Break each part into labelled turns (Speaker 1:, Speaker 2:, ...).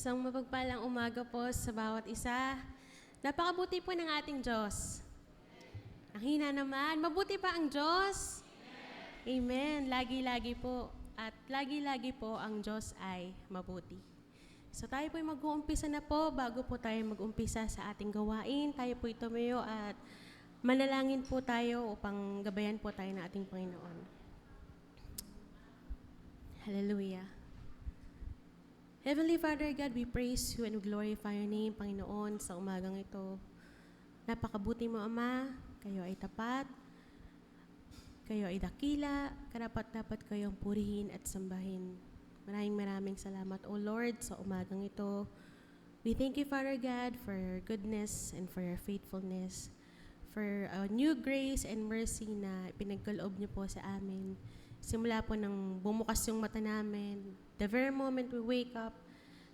Speaker 1: Isang mapagpalang umaga po sa bawat isa. Napakabuti po ng ating Diyos. Ang hina naman, mabuti pa ang Diyos. Amen. Lagi-lagi po. At lagi-lagi po ang Diyos ay mabuti. So tayo po'y mag-uumpisa na po. Bago po tayo mag-umpisa sa ating gawain, tayo po'y tumayo at manalangin po tayo upang gabayan po tayo ng ating Panginoon. Hallelujah. Heavenly Father God, we praise you and we glorify your name, Panginoon, sa umagang ito. Napakabuti mo, Ama. Kayo ay tapat. Kayo ay dakila. Karapat-dapat kayong purihin at sambahin. Maraming salamat, O Lord, sa umagang ito. We thank you, Father God, for your goodness and for your faithfulness, for a new grace and mercy na pinagkaloob niyo po sa amin. Simula po nang bumukas yung mata namin, the very moment we wake up,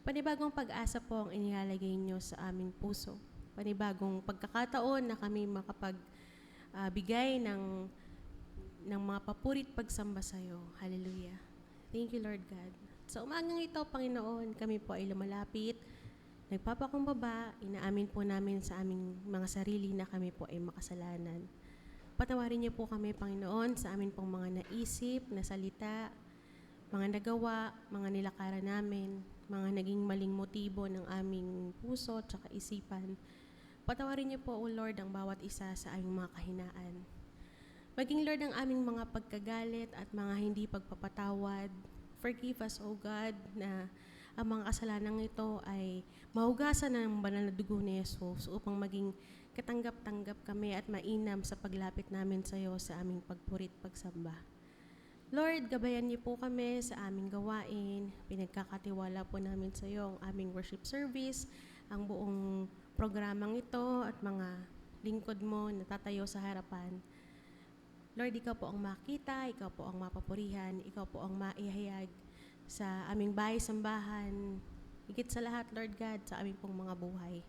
Speaker 1: panibagong pag-asa po ang inilalagay niyo sa aming puso. Panibagong pagkakataon na kami makapagbigay ng mga papurit pagsamba sa iyo. Hallelujah. Thank you, Lord God. Sa umagang ito, Panginoon, kami po ay lumalapit, nagpapakumbaba, inaamin po namin sa aming mga sarili na kami po ay makasalanan. Patawarin niyo po kami, Panginoon, sa amin pong mga naisip, nasalita, mga nagawa, mga nilakaran namin, mga naging maling motibo ng aming puso at isipan. Patawarin niyo po, O Lord, ang bawat isa sa aming mga kahinaan. Maging, Lord, ang aming mga pagkagalit at mga hindi pagpapatawad. Forgive us, O God, na ang mga kasalanang ito ay mahugasan ng banal na dugo ni Jesus upang maging katanggap-tanggap kami at mainam sa paglapit namin sa iyo sa aming pagpurit pagsamba. Lord, gabayan niyo po kami sa aming gawain. Pinagkakatiwala po namin sa iyo ang aming worship service, ang buong programang ito at mga lingkod mo na tatayo sa harapan. Lord, ikaw po ang makita, ikaw po ang mapapurihan, ikaw po ang maihayag sa aming bahay-sambahan. Higit sa lahat, Lord God, sa aming pong mga buhay.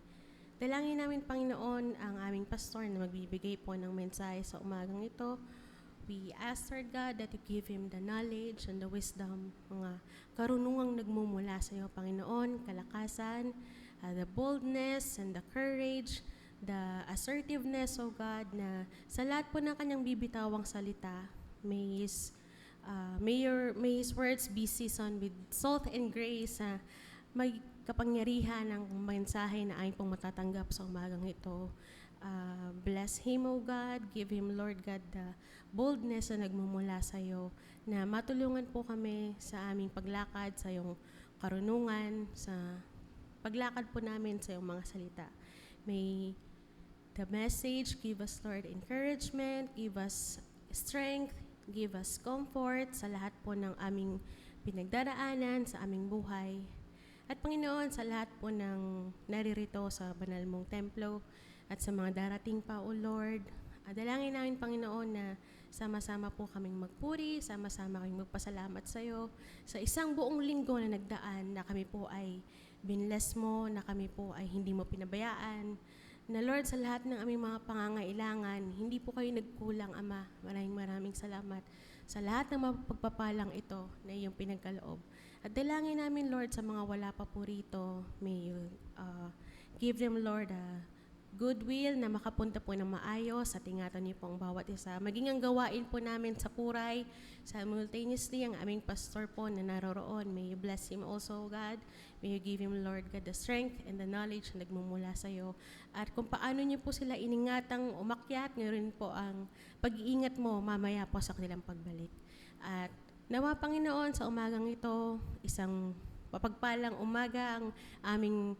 Speaker 1: Dalangin namin, Panginoon, ang aming pastor na magbibigay po ng mensahe sa umagang ito. We ask, Lord God, that you give him the knowledge and the wisdom, mga karunungang nagmumula sa iyo, Panginoon, kalakasan, the boldness and the courage, the assertiveness, O God, na sa lahat po ng kanyang bibitawang salita, may his words be seasoned with salt and grace, may kapangyarihan ng mensahe na ayon pong matatanggap sa umagang ito. Bless him, O God. Give him, Lord God, the boldness na nagmumula sa iyo, na matulungan po kami sa aming paglakad sa iyong karunungan, sa paglakad po namin sa iyong mga salita. May the message give us, Lord, encouragement, give us strength, give us comfort sa lahat po ng aming pinagdaraanan sa aming buhay. At Panginoon, sa lahat po ng naririto sa banal mong templo at sa mga darating pa, O Lord, dalangin namin, Panginoon, na sama-sama po kaming magpuri, sama-sama kaming magpasalamat sa iyo sa isang buong linggo na nagdaan, na kami po ay binless mo, na kami po ay hindi mo pinabayaan, na Lord, sa lahat ng aming mga pangangailangan, hindi po kayo nagkulang, Ama. Maraming salamat sa lahat ng mapagpapalang ito na iyong pinagkaloob. At dalangin namin, Lord, sa mga wala pa po rito, may you give them, Lord, goodwill na makapunta po ng maayos at ingatan niyo po ang bawat isa. Maging ang gawain po namin sa Puray, simultaneously ang aming pastor po na naroroon. May you bless him also, God. May you give him, Lord God, the strength and the knowledge na nagmumula sa iyo. At kung paano niyo po sila iningatang umakyat, ngayon po ang pag-iingat mo mamaya po sa kanilang pagbalik. At nawa, Panginoon, sa umagang ito, isang mapagpalang umaga ang aming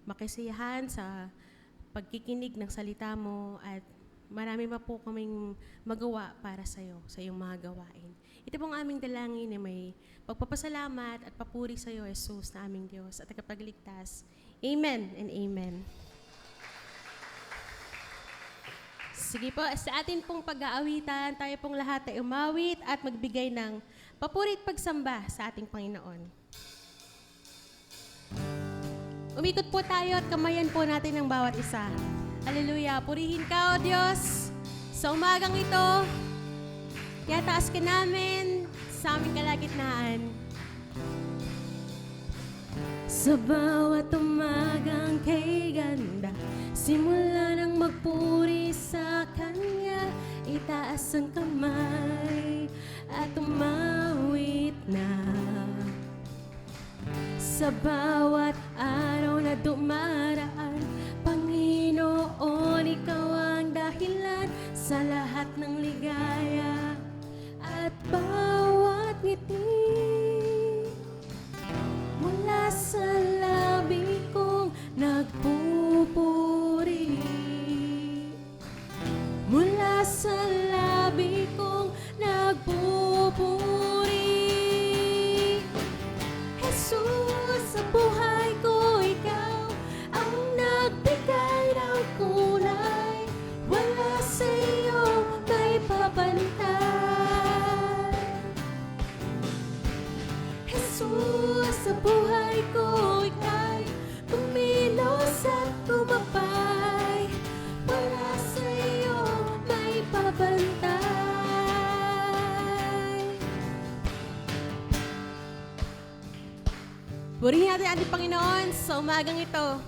Speaker 1: makisiyahan sa pagkikinig ng salita mo, at marami pa po kaming magawa para sa iyo, sa iyong mga gawain. Ito pong aming dalangin na may pagpapasalamat at papuri sa iyo, Jesus, na aming Diyos at tagapagligtas. Amen and amen. Sige po, sa atin pong pag-aawitan, tayo pong lahat ay umawit at magbigay ng papurit pagsamba sa ating Panginoon. Umikot po tayo at kamayan po natin ang bawat isa. Hallelujah! Purihin ka, O Diyos, sa umagang ito. Yataas ka namin sa aming kalagitnaan. Sa bawat umagang kay ganda, simula nang magpuri sa Kanya, itaas ang kamay at umawit na. Sa bawat araw na dumaraan, Panginoon, Ikaw ang dahilan sa lahat ng ligaya at bawat ngiti. Mula sa labi kong nagpupuri, mula sa labi kong nagpupuri. Jesus, sa buhay ko, Ikaw ang nagbigay ng kulay. Wala sa iyo may pabantay. Jesus, sa buhay ko, Ika'y kumilos at tumapay. Wala sa iyo may pabantay. Purihin natin ating Panginoon sa umagang ito.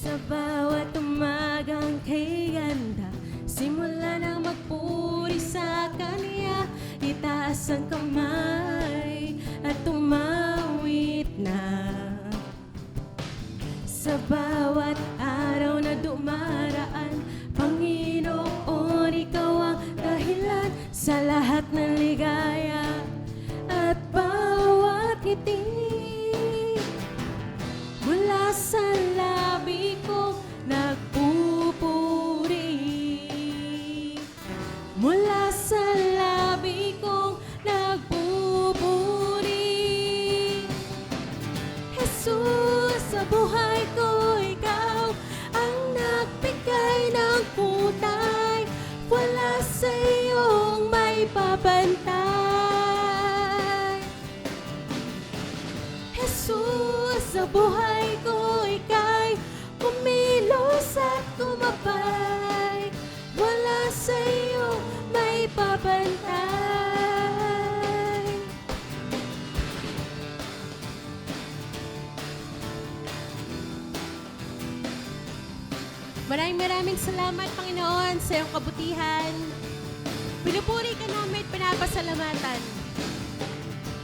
Speaker 1: Sa bawat umagang kay ganda, simula nang magpuri sa Kanya, itaas ang kamay at tumawit na. Sa bawat araw na dumaraan, Panginoon, Ikaw ang dahilan sa lahat ng ligaya at bawat ngiti. Mula sa labi kong nagpupuri, mula sa labi kong nagpupuri. Jesus, sa buhay ko, Ikaw ang nagbigay ng kulay. Wala sa iyong may pabantay. Jesus, sa buhay ko, Ika'y kumilos at tumapay. Wala sa iyo may pabantay. Maraming salamat, Panginoon, sa iyong kabutihan. Pinupuri ka namin at pinapasalamatan.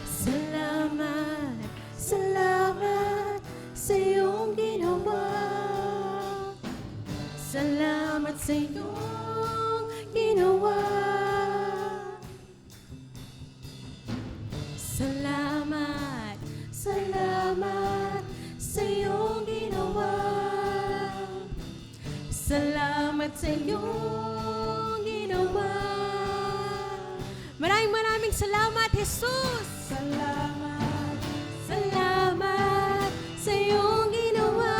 Speaker 1: Salamat, salamat sa iyong ginawa. Salamat sa iyong ginawa. Salamat, salamat sa iyong ginawa. Salamat sa iyong ginawa. Maraming salamat, Jesus! Salamat, salamat sa iyong ginawa.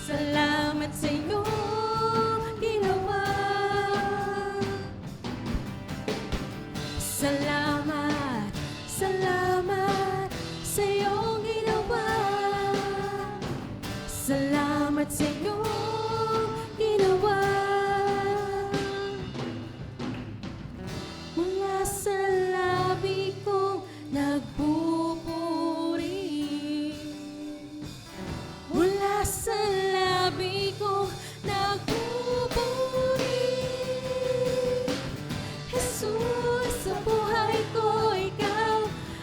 Speaker 1: Salamat sa iyong ginawa. Salamat, salamat sa iyong ginawa. Salamat sa iyong ginawa. Mula sa labi kong nagpupuri, mula sa labi kong nagpupuri. Jesus, sa buhay ko, Ikaw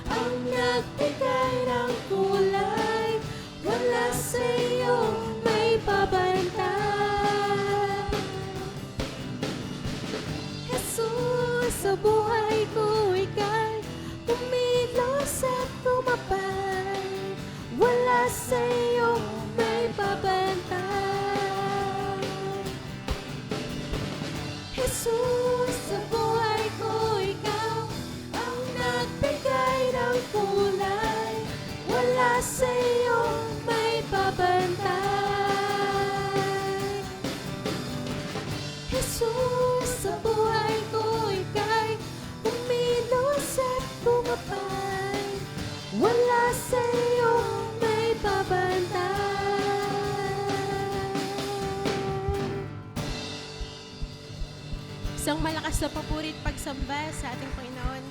Speaker 1: ang nagbigay ng kulay. Wala sa iyo may pabantay. Jesus, sa buhay ko, Ika'y kumilos at tumapay. Wala sa iyo may pabantay. Jesus, sa buhay ko, Ikaw ang nagbigay ng kulay. Wala sa iyo may pabantay. Jesus, sa buhay ko, Ika'y kumilos at tumapay. Wala sa iyo may pabantay. Isang malakas na papuri at pagsamba sa ating Panginoon.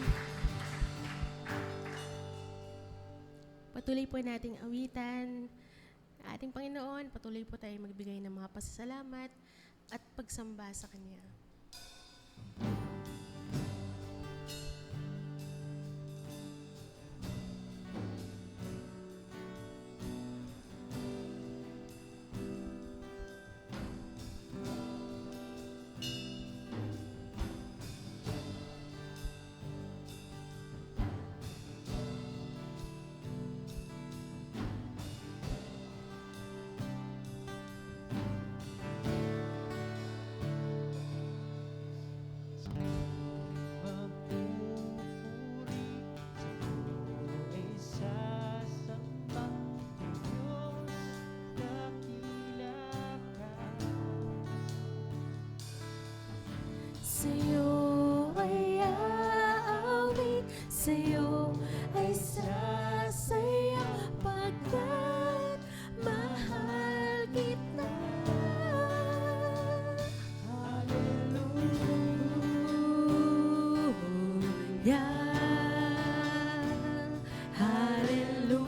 Speaker 1: patuloy po nating awitan ating Panginoon, patuloy po tayo magbigay ng mga pasasalamat at pagsamba sa Kanya. Sa'yo ay aawit, sa'yo ay sasayaw, pagkat mahal kita. Hallelujah, hallelujah,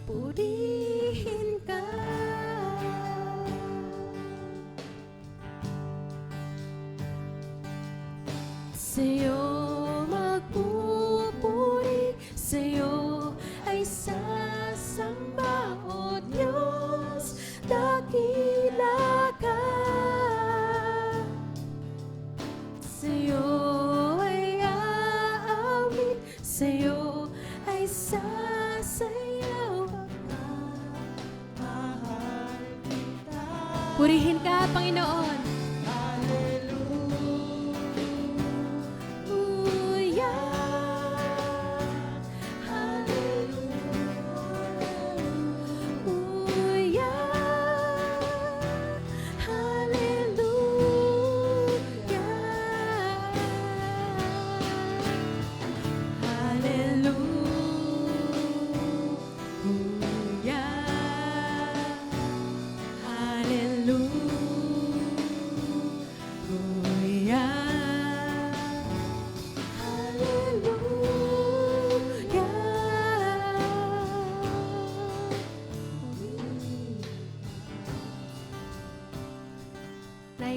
Speaker 1: purihin ka. Sa'yo magpupuri, sa'yo ay sasamba, O Diyos, dakila ka. Sa'yo ay aawit, sa'yo ay sasayaw, mahal kita. Purihin ka, Panginoon.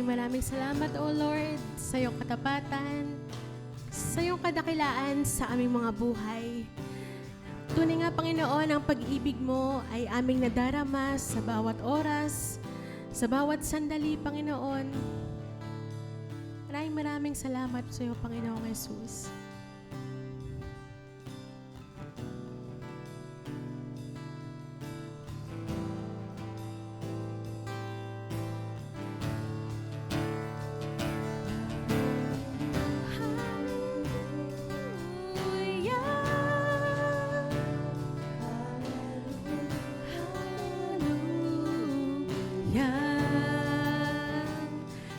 Speaker 1: Maraming salamat, O Lord, sa iyong katapatan, sa iyong kadakilaan sa aming mga buhay. Tunay nga, Panginoon, ang pag-ibig mo ay aming nadarama sa bawat oras, sa bawat sandali, Panginoon. Maraming salamat sa iyo, Panginoong Jesus.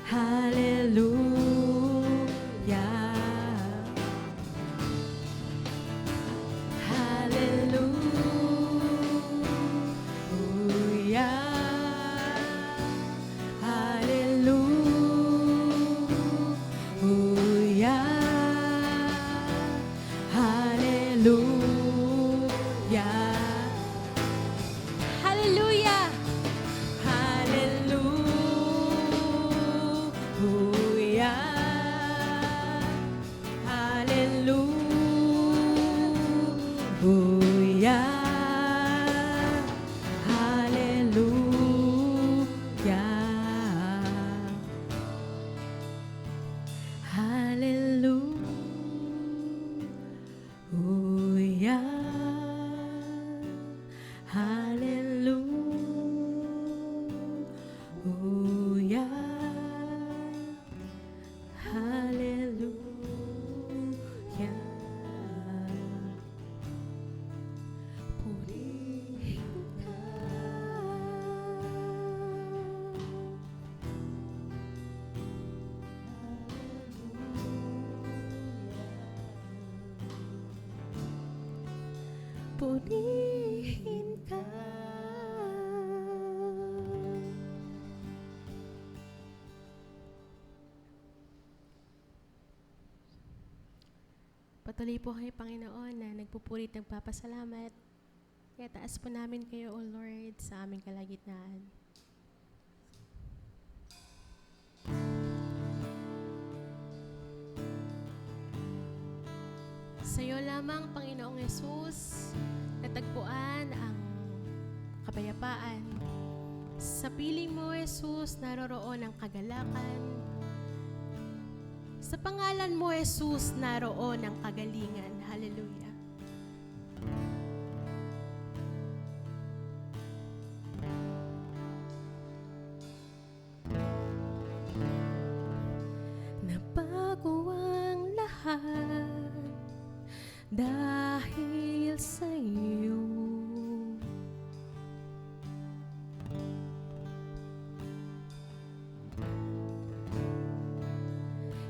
Speaker 1: Hallelujah. purihin ka. Patuloy po kayo, Panginoon, na nagpupurit, nagpapasalamat. Kaya taas po namin kayo, O Lord, sa aming kalagitnaan. Sa iyo lamang, Panginoong Yesus, natagpuan ang kapayapaan. Sa piling mo, Yesus, naroroon ang kagalakan. Sa pangalan mo, Jesus, naroon ang kagalingan. Hallelujah. Nabago ang lahat dahil sa iyo.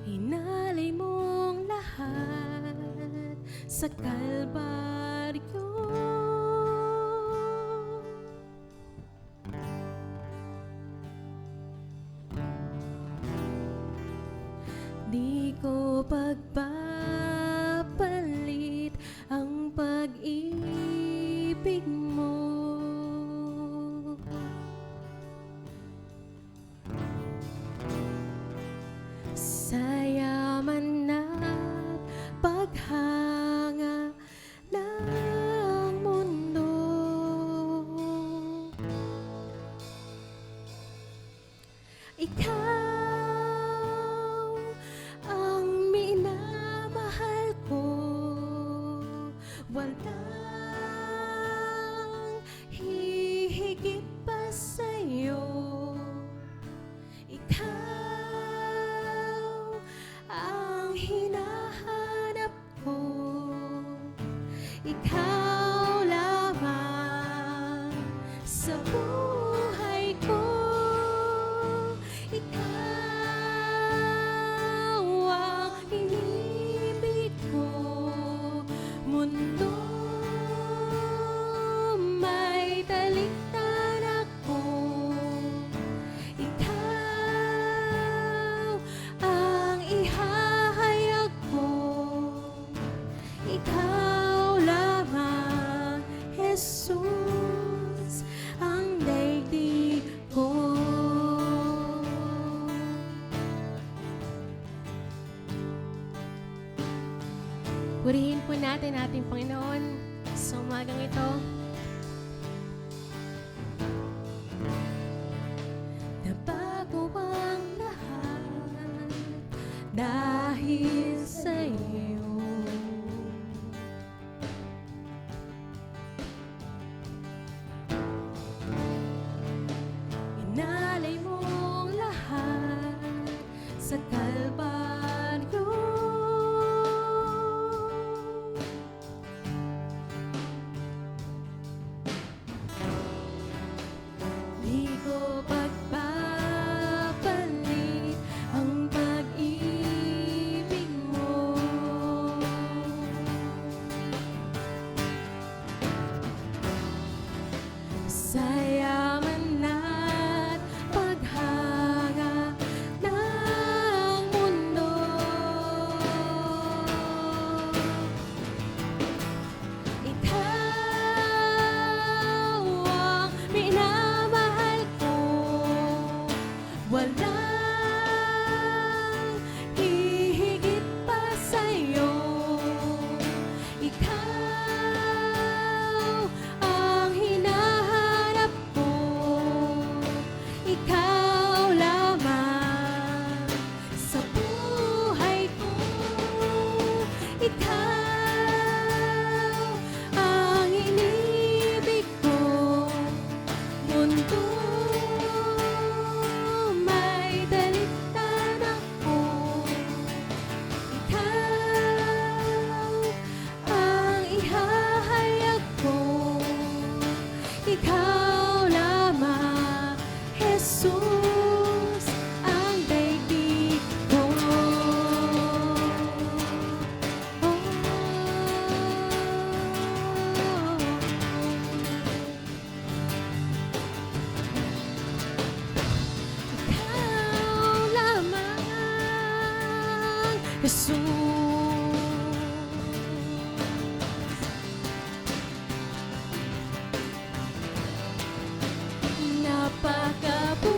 Speaker 1: Inalay mong lahat sa Kalbaryo. Di ko pagpapalit ang pag-ibig mo. Sa yaman at paghanga ng mundo, ikaw ang minamahal ko. Walang hihigit pa sa'yo. Ikaw ang hinahanap ko. Ikaw lamang sa buhay ko. Ikaw ang inibig ko. Mundo may talikdan ako. Ikaw ang ihahayag ko. Ikaw lamang, Jesus, ang daigdig ko. Purihin po natin ating Panginoon sa umagang ito. Nabago ang lahat dahil sa iyo. Inalay mong lahat sa Kalbaryo.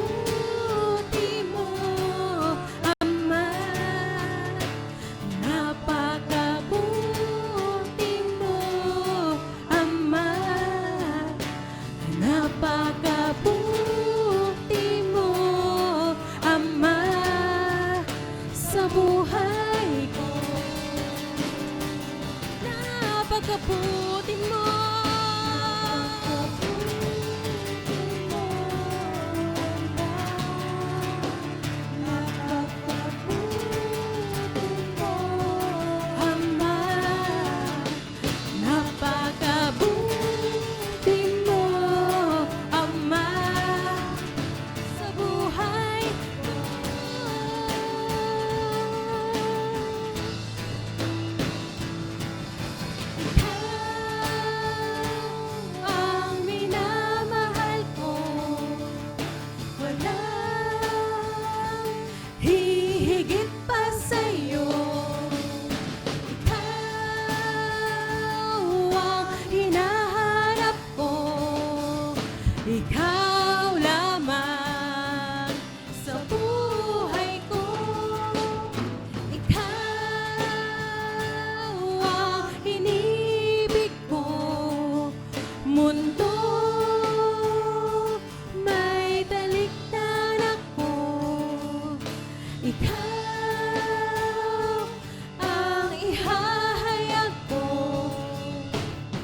Speaker 1: Napakabuti mo, Ama. Napakabuti mo, Ama. Napakabuti mo, Ama, sa buhay ko. Napakabuti mo. Ama, napakabuti mo, Ama, sa buhay ko. Ikaw ang minamahal ko, walang hihigit pa sa'yo. Ikaw ang hinahanap ko, ikaw lamang sa buhay ko. Ikaw ang inibig ko, mundo may talikdan ako. Ikaw ang ihahayag ko,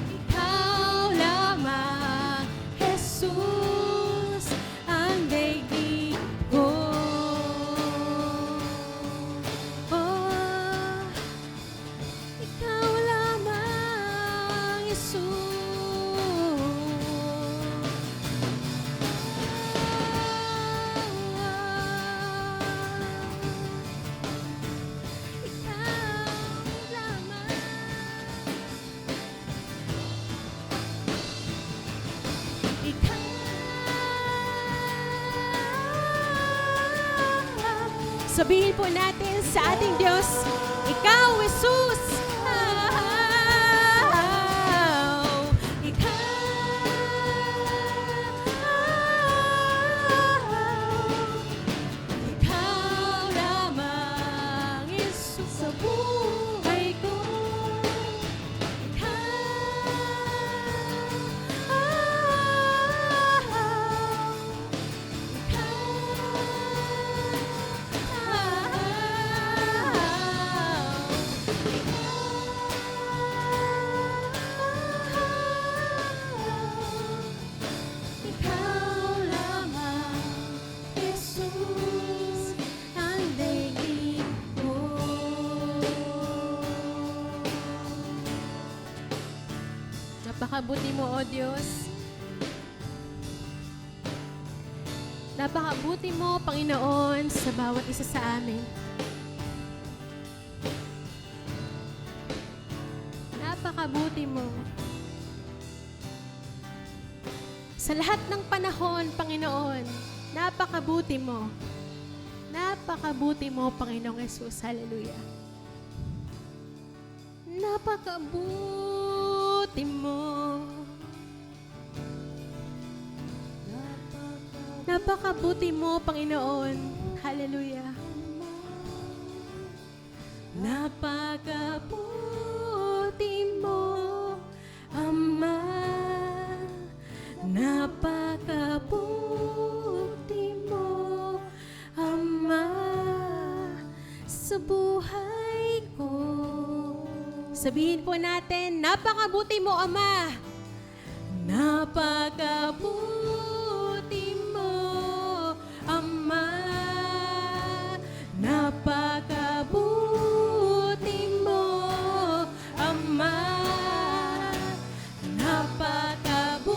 Speaker 1: ikaw lamang, Jesus, ang daigdig ko. Oh, ikaw lamang, Jesus. Ikaw lamang. Sabihin po natin sa ating Diyos, Ikaw, Jesus. Ikaw lamang, Jesus, sa buhay ko. Ikaw lamang, Jesus, ang daigdig ko. Napakabuti mo, O Diyos. Napakabuti mo, Panginoon, sa bawat isa sa amin. Napakabuti mo. Sa lahat ng panahon, Panginoon, napakabuti mo. Napakabuti mo, Panginoong Jesus. Hallelujah. Napakabuti mo. Napakabuti mo, Panginoon. Hallelujah. Napakabuti mo, Ama. Napakabuti mo, Ama, sa buhay ko. Sabihin po natin, napakabuti mo, Ama. Napakabuti mo, Ama. Napakabuti mo, Ama. Napakabuti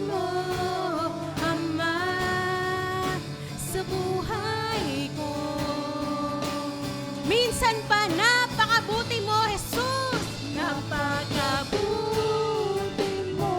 Speaker 1: mo, Ama, sa buhay ko. Minsan pa, napakabuti mo, Jesus. Napakabuti mo,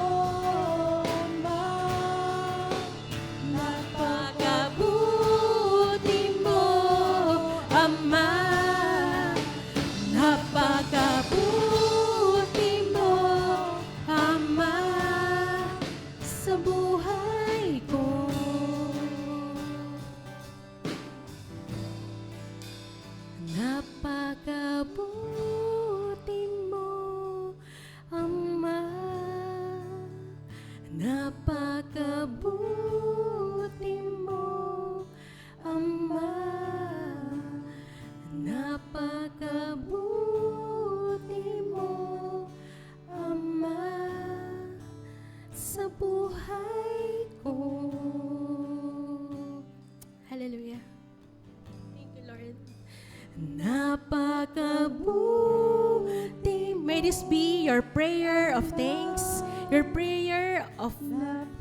Speaker 1: may this be your prayer of thanks, your prayer of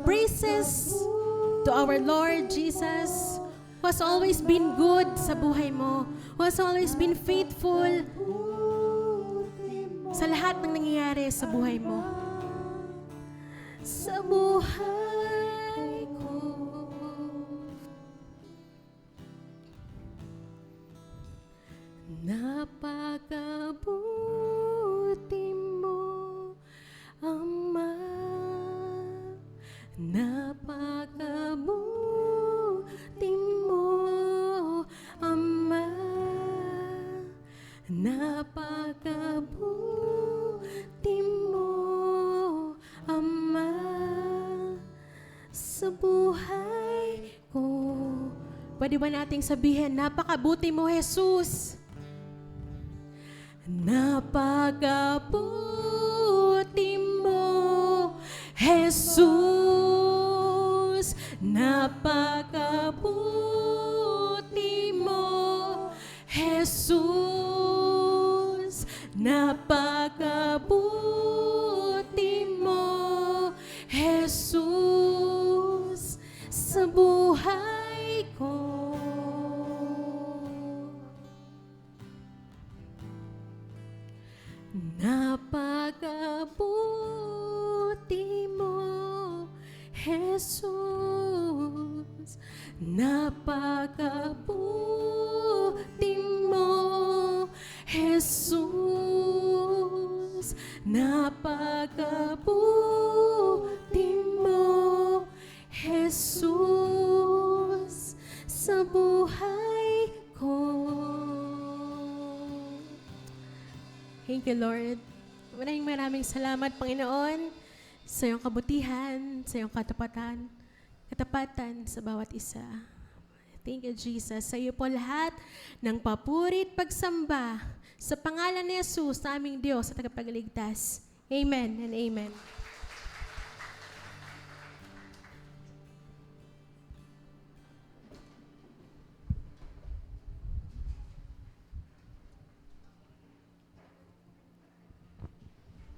Speaker 1: praises to our Lord Jesus, who has always been good sa buhay mo, who has always been faithful sa lahat ng nangyayari sa buhay mo. Sa buhay ko, napakabuti mo, Ama. Napakabuti mo, Ama. Napakabuti mo, Ama, sa buhay ko. Pwede ba nating sabihin, napakabuti mo, Jesus? Napakabuti mo, Jesus. Napakabuti mo, Jesus. Napakabuti mo, Jesus, sa buhay ko. Napakabuti mo, Jesus. Napakabuti mo, Jesus. Napakabuti mo, Jesus, sa buhay ko. Thank you, Lord. Maraming salamat, Panginoon, sa iyong kabutihan, sa iyong katapatan sa bawat isa. Thank you, Jesus. Sa iyo po lahat ng papurit pagsamba sa pangalan ni Jesus, na aming Diyos at tagapagligtas. Amen and amen.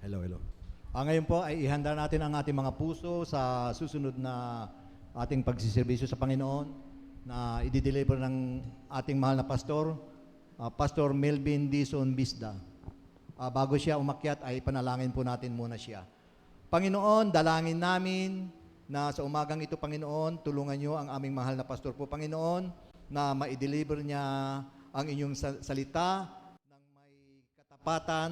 Speaker 2: Hello. Ngayon po ay ihanda natin ang ating mga puso sa susunod na ating pagsiservisyo sa Panginoon na i-deliver ng ating mahal na pastor, Pastor Melvin Dizon Bisda. Bago siya umakyat ay panalangin po natin muna siya. Panginoon, dalangin namin na sa umagang ito, Panginoon, tulungan niyo ang aming mahal na pastor po, Panginoon, na ma-deliver niya ang inyong salita ng may katapatan.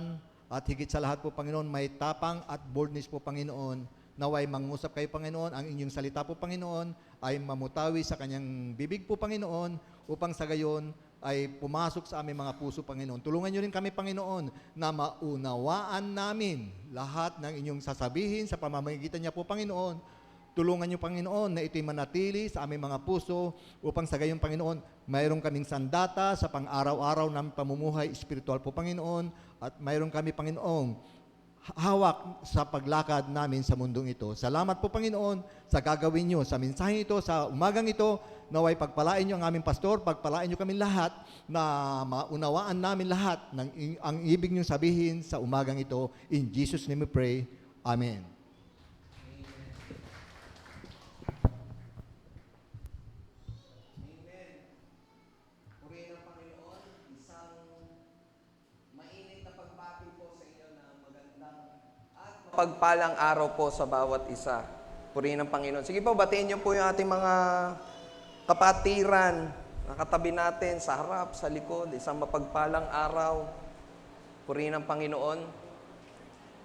Speaker 2: At higit sa lahat po, Panginoon, may tapang at boldness po, Panginoon. Naway mangusap kayo, Panginoon, ang inyong salita po, Panginoon, ay mamutawi sa kanyang bibig po, Panginoon, upang sa gayon ay pumasok sa aming mga puso, Panginoon. Tulungan niyo rin kami, Panginoon, na maunawaan namin lahat ng inyong sasabihin sa pamamagitan niya po, Panginoon. Tulungan niyo, Panginoon, na ito'y manatili sa aming mga puso upang sa gayon, Panginoon, mayroon kaming sandata sa pang-araw-araw ng pamumuhay espiritual po, Panginoon, at mayroon kami, Panginoon, hawak sa paglakad namin sa mundong ito. Salamat po, Panginoon, sa gagawin niyo sa mensahe ito, sa umagang ito. Naway pagpalain niyo ang aming pastor, pagpalain niyo kami lahat na maunawaan namin lahat ng ang ibig niyo sabihin sa umagang ito. In Jesus' name we pray. Amen.
Speaker 3: Pagpalang araw po sa bawat isa. Purihin ng Panginoon. Sige po, batiin niyo po yung ating mga kapatiran na katabi natin sa harap, sa likod. Isang mapagpalang araw. Purihin ng Panginoon.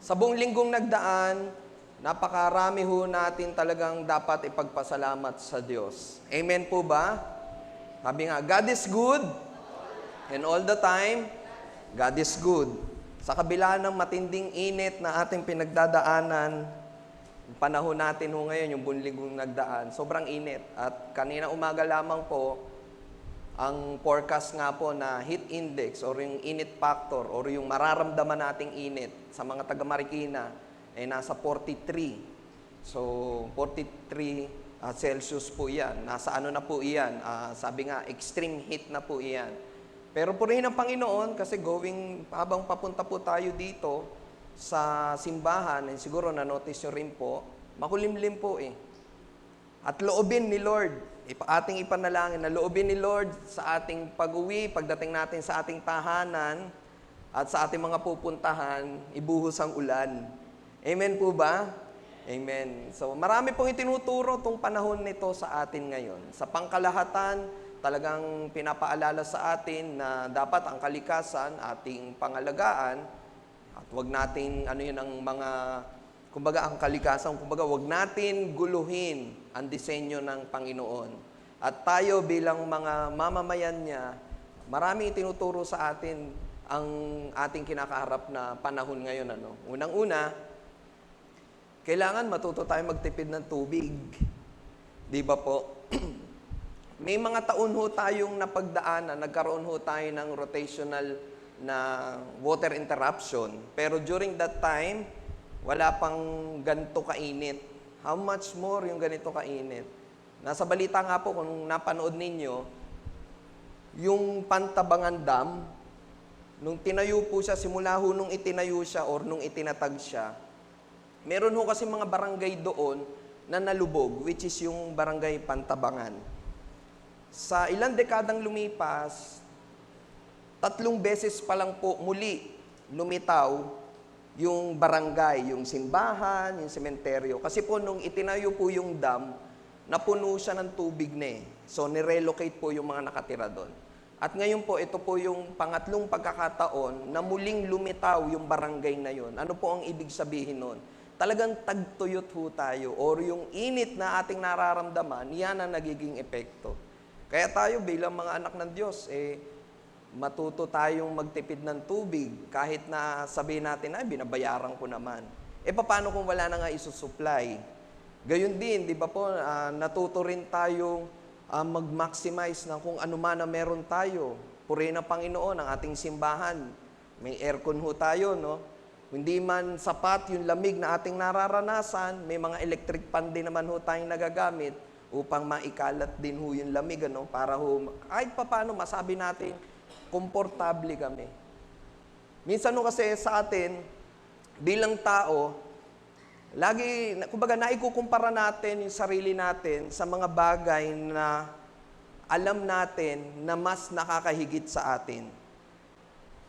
Speaker 3: Sa buong linggong nagdaan, napakarami ho natin talagang dapat ipagpasalamat sa Diyos. Amen po ba? Sabi nga, God is good. And all the time, God is good. Sa kabila ng matinding init na ating pinagdadaanan, yung panahon natin ho ngayon, yung buong linggong nagdaan, sobrang init. At kanina umaga lamang po, ang forecast nga po na heat index or yung init factor or yung mararamdaman nating init sa mga taga Marikina ay nasa 43. So, 43 Celsius po yan. Nasa ano na po iyan? Sabi nga, extreme heat na po iyan. Pero purihin ng Panginoon kasi habang papunta po tayo dito, sa simbahan, siguro na-notice nyo rin po, makulimlim po eh. At loobin ni Lord, ating ipanalangin na loobin ni Lord sa ating pag-uwi, pagdating natin sa ating tahanan, at sa ating mga pupuntahan, ibuhos ang ulan. Amen po ba? Amen. So marami pong itinuturo itong panahon nito sa atin ngayon. Sa pangkalahatan, talagang pinapaalala sa atin na dapat ang kalikasan ating pangalagaan at wag natin ang mga kumbaga ang kalikasan, kumbaga wag natin guluhin ang disenyo ng Panginoon. At tayo bilang mga mamamayan niya, marami itinuturo sa atin ang ating kinakaharap na panahon ngayon. Unang-una, kailangan matuto tayo magtipid ng tubig. Di ba po? May mga taon ho tayong napagdaanan, nagkaroon ho tayo ng rotational na water interruption. Pero during that time, wala pang ganito kainit. How much more yung ganito kainit? Nasa balita nga po, kung napanood ninyo, yung Pantabangan Dam, nung tinayo po siya, simula ho nung itinayo siya or nung itinatag siya, meron ho kasi mga barangay doon na nalubog, which is yung barangay Pantabangan. Sa ilang dekadang lumipas, 3 beses pa lang po muli lumitaw yung barangay, yung simbahan, yung sementeryo. Kasi po nung itinayo po yung dam, napuno siya ng tubig na eh. So nirelocate po yung mga nakatira doon. At ngayon po, ito po yung pangatlong pagkakataon na muling lumitaw yung barangay na yun. Ano po ang ibig sabihin nun? Talagang tagtuyot ho tayo or yung init na ating nararamdaman, yan ang nagiging epekto. Kaya tayo bilang mga anak ng Diyos, matuto tayong magtipid ng tubig kahit na sabihin natin, ay, binabayaran ko naman. Paano kung wala na nga isusupply? Gayon din, di ba po, natuto rin tayong mag-maximize ng kung ano man na meron tayo. Purihin ng Panginoon ang ating simbahan. May aircon ho tayo, no? Hindi man sapat yung lamig na ating nararanasan, may mga electric fan din naman ho tayong nagagamit upang maikalat din ho yung lamig, para ho, kahit paano masabi natin, komportable kami. Minsan ho kasi sa atin, bilang tao, lagi, kumbaga naikukumpara natin yung sarili natin sa mga bagay na alam natin na mas nakakahigit sa atin.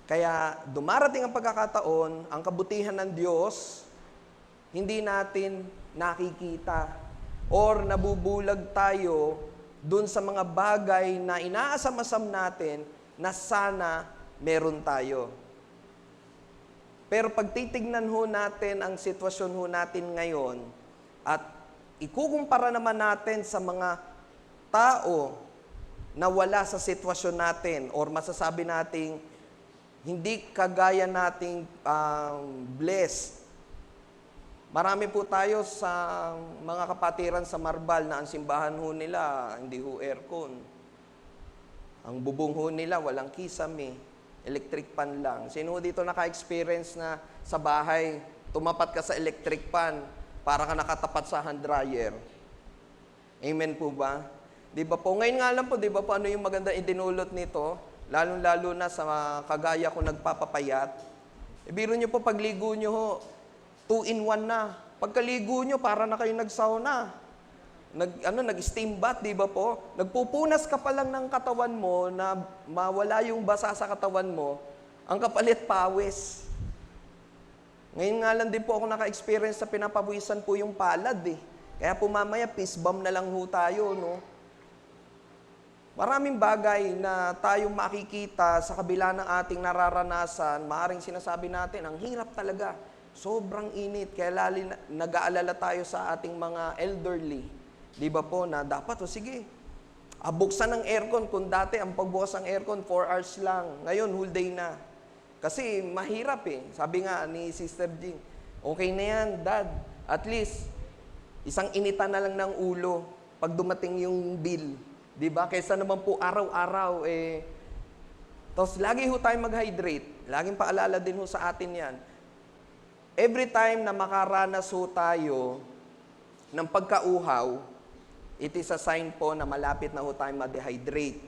Speaker 3: Kaya dumarating ang pagkakataon, ang kabutihan ng Diyos, hindi natin nakikita or nabubulag tayo dun sa mga bagay na inaasam-asam natin na sana meron tayo. Pero pag titignan ho natin ang sitwasyon ho natin ngayon at ikukumpara naman natin sa mga tao na wala sa sitwasyon natin or masasabi nating hindi kagaya nating blessed. Marami po tayo sa mga kapatiran sa Marbal na ang simbahan ho nila hindi ho aircon. Ang bubong ho nila walang kisame. Electric pan lang. Sino dito naka-experience na sa bahay, tumapat ka sa electric pan para ka nakatapat sa hand dryer? Amen po ba? Di ba po? Ngayon nga lang po, di ba po, ano yung maganda idinulot nito? Lalo-lalo na sa kagaya ko nagpapapayat. Biro nyo po, pagligo nyo ho, 2-in-1 na. Pagkaligo nyo, para na kayo nag-sauna. Nag-steam bath, di ba po? Nagpupunas ka pa lang ng katawan mo na mawala yung basa sa katawan mo, ang kapalit pawis. Ngayon nga lang din po ako naka-experience sa pinapawisan po yung palad eh. Kaya po mamaya, fist bump na lang ho tayo, no? Maraming bagay na tayong makikita sa kabila ng ating nararanasan, maaaring sinasabi natin, ang hirap talaga. Sobrang init, kaya nag-aalala tayo sa ating mga elderly. Di ba po, na dapat, sige, buksan ng aircon. Kung dati, ang pagbukas ng aircon, 4 hours lang. Ngayon, whole day na. Kasi mahirap eh. Sabi nga ni Sister Jing, okay na yan, Dad. At least, isang initan na lang ng ulo pag dumating yung bill. Di ba? Kaysa naman po araw-araw, tapos lagi ho tayo mag-hydrate. Laging paalala din ho sa atin yan. Every time na makaranas ho tayo ng pagkauhaw, it is a sign po na malapit na ho tayo ma-dehydrate.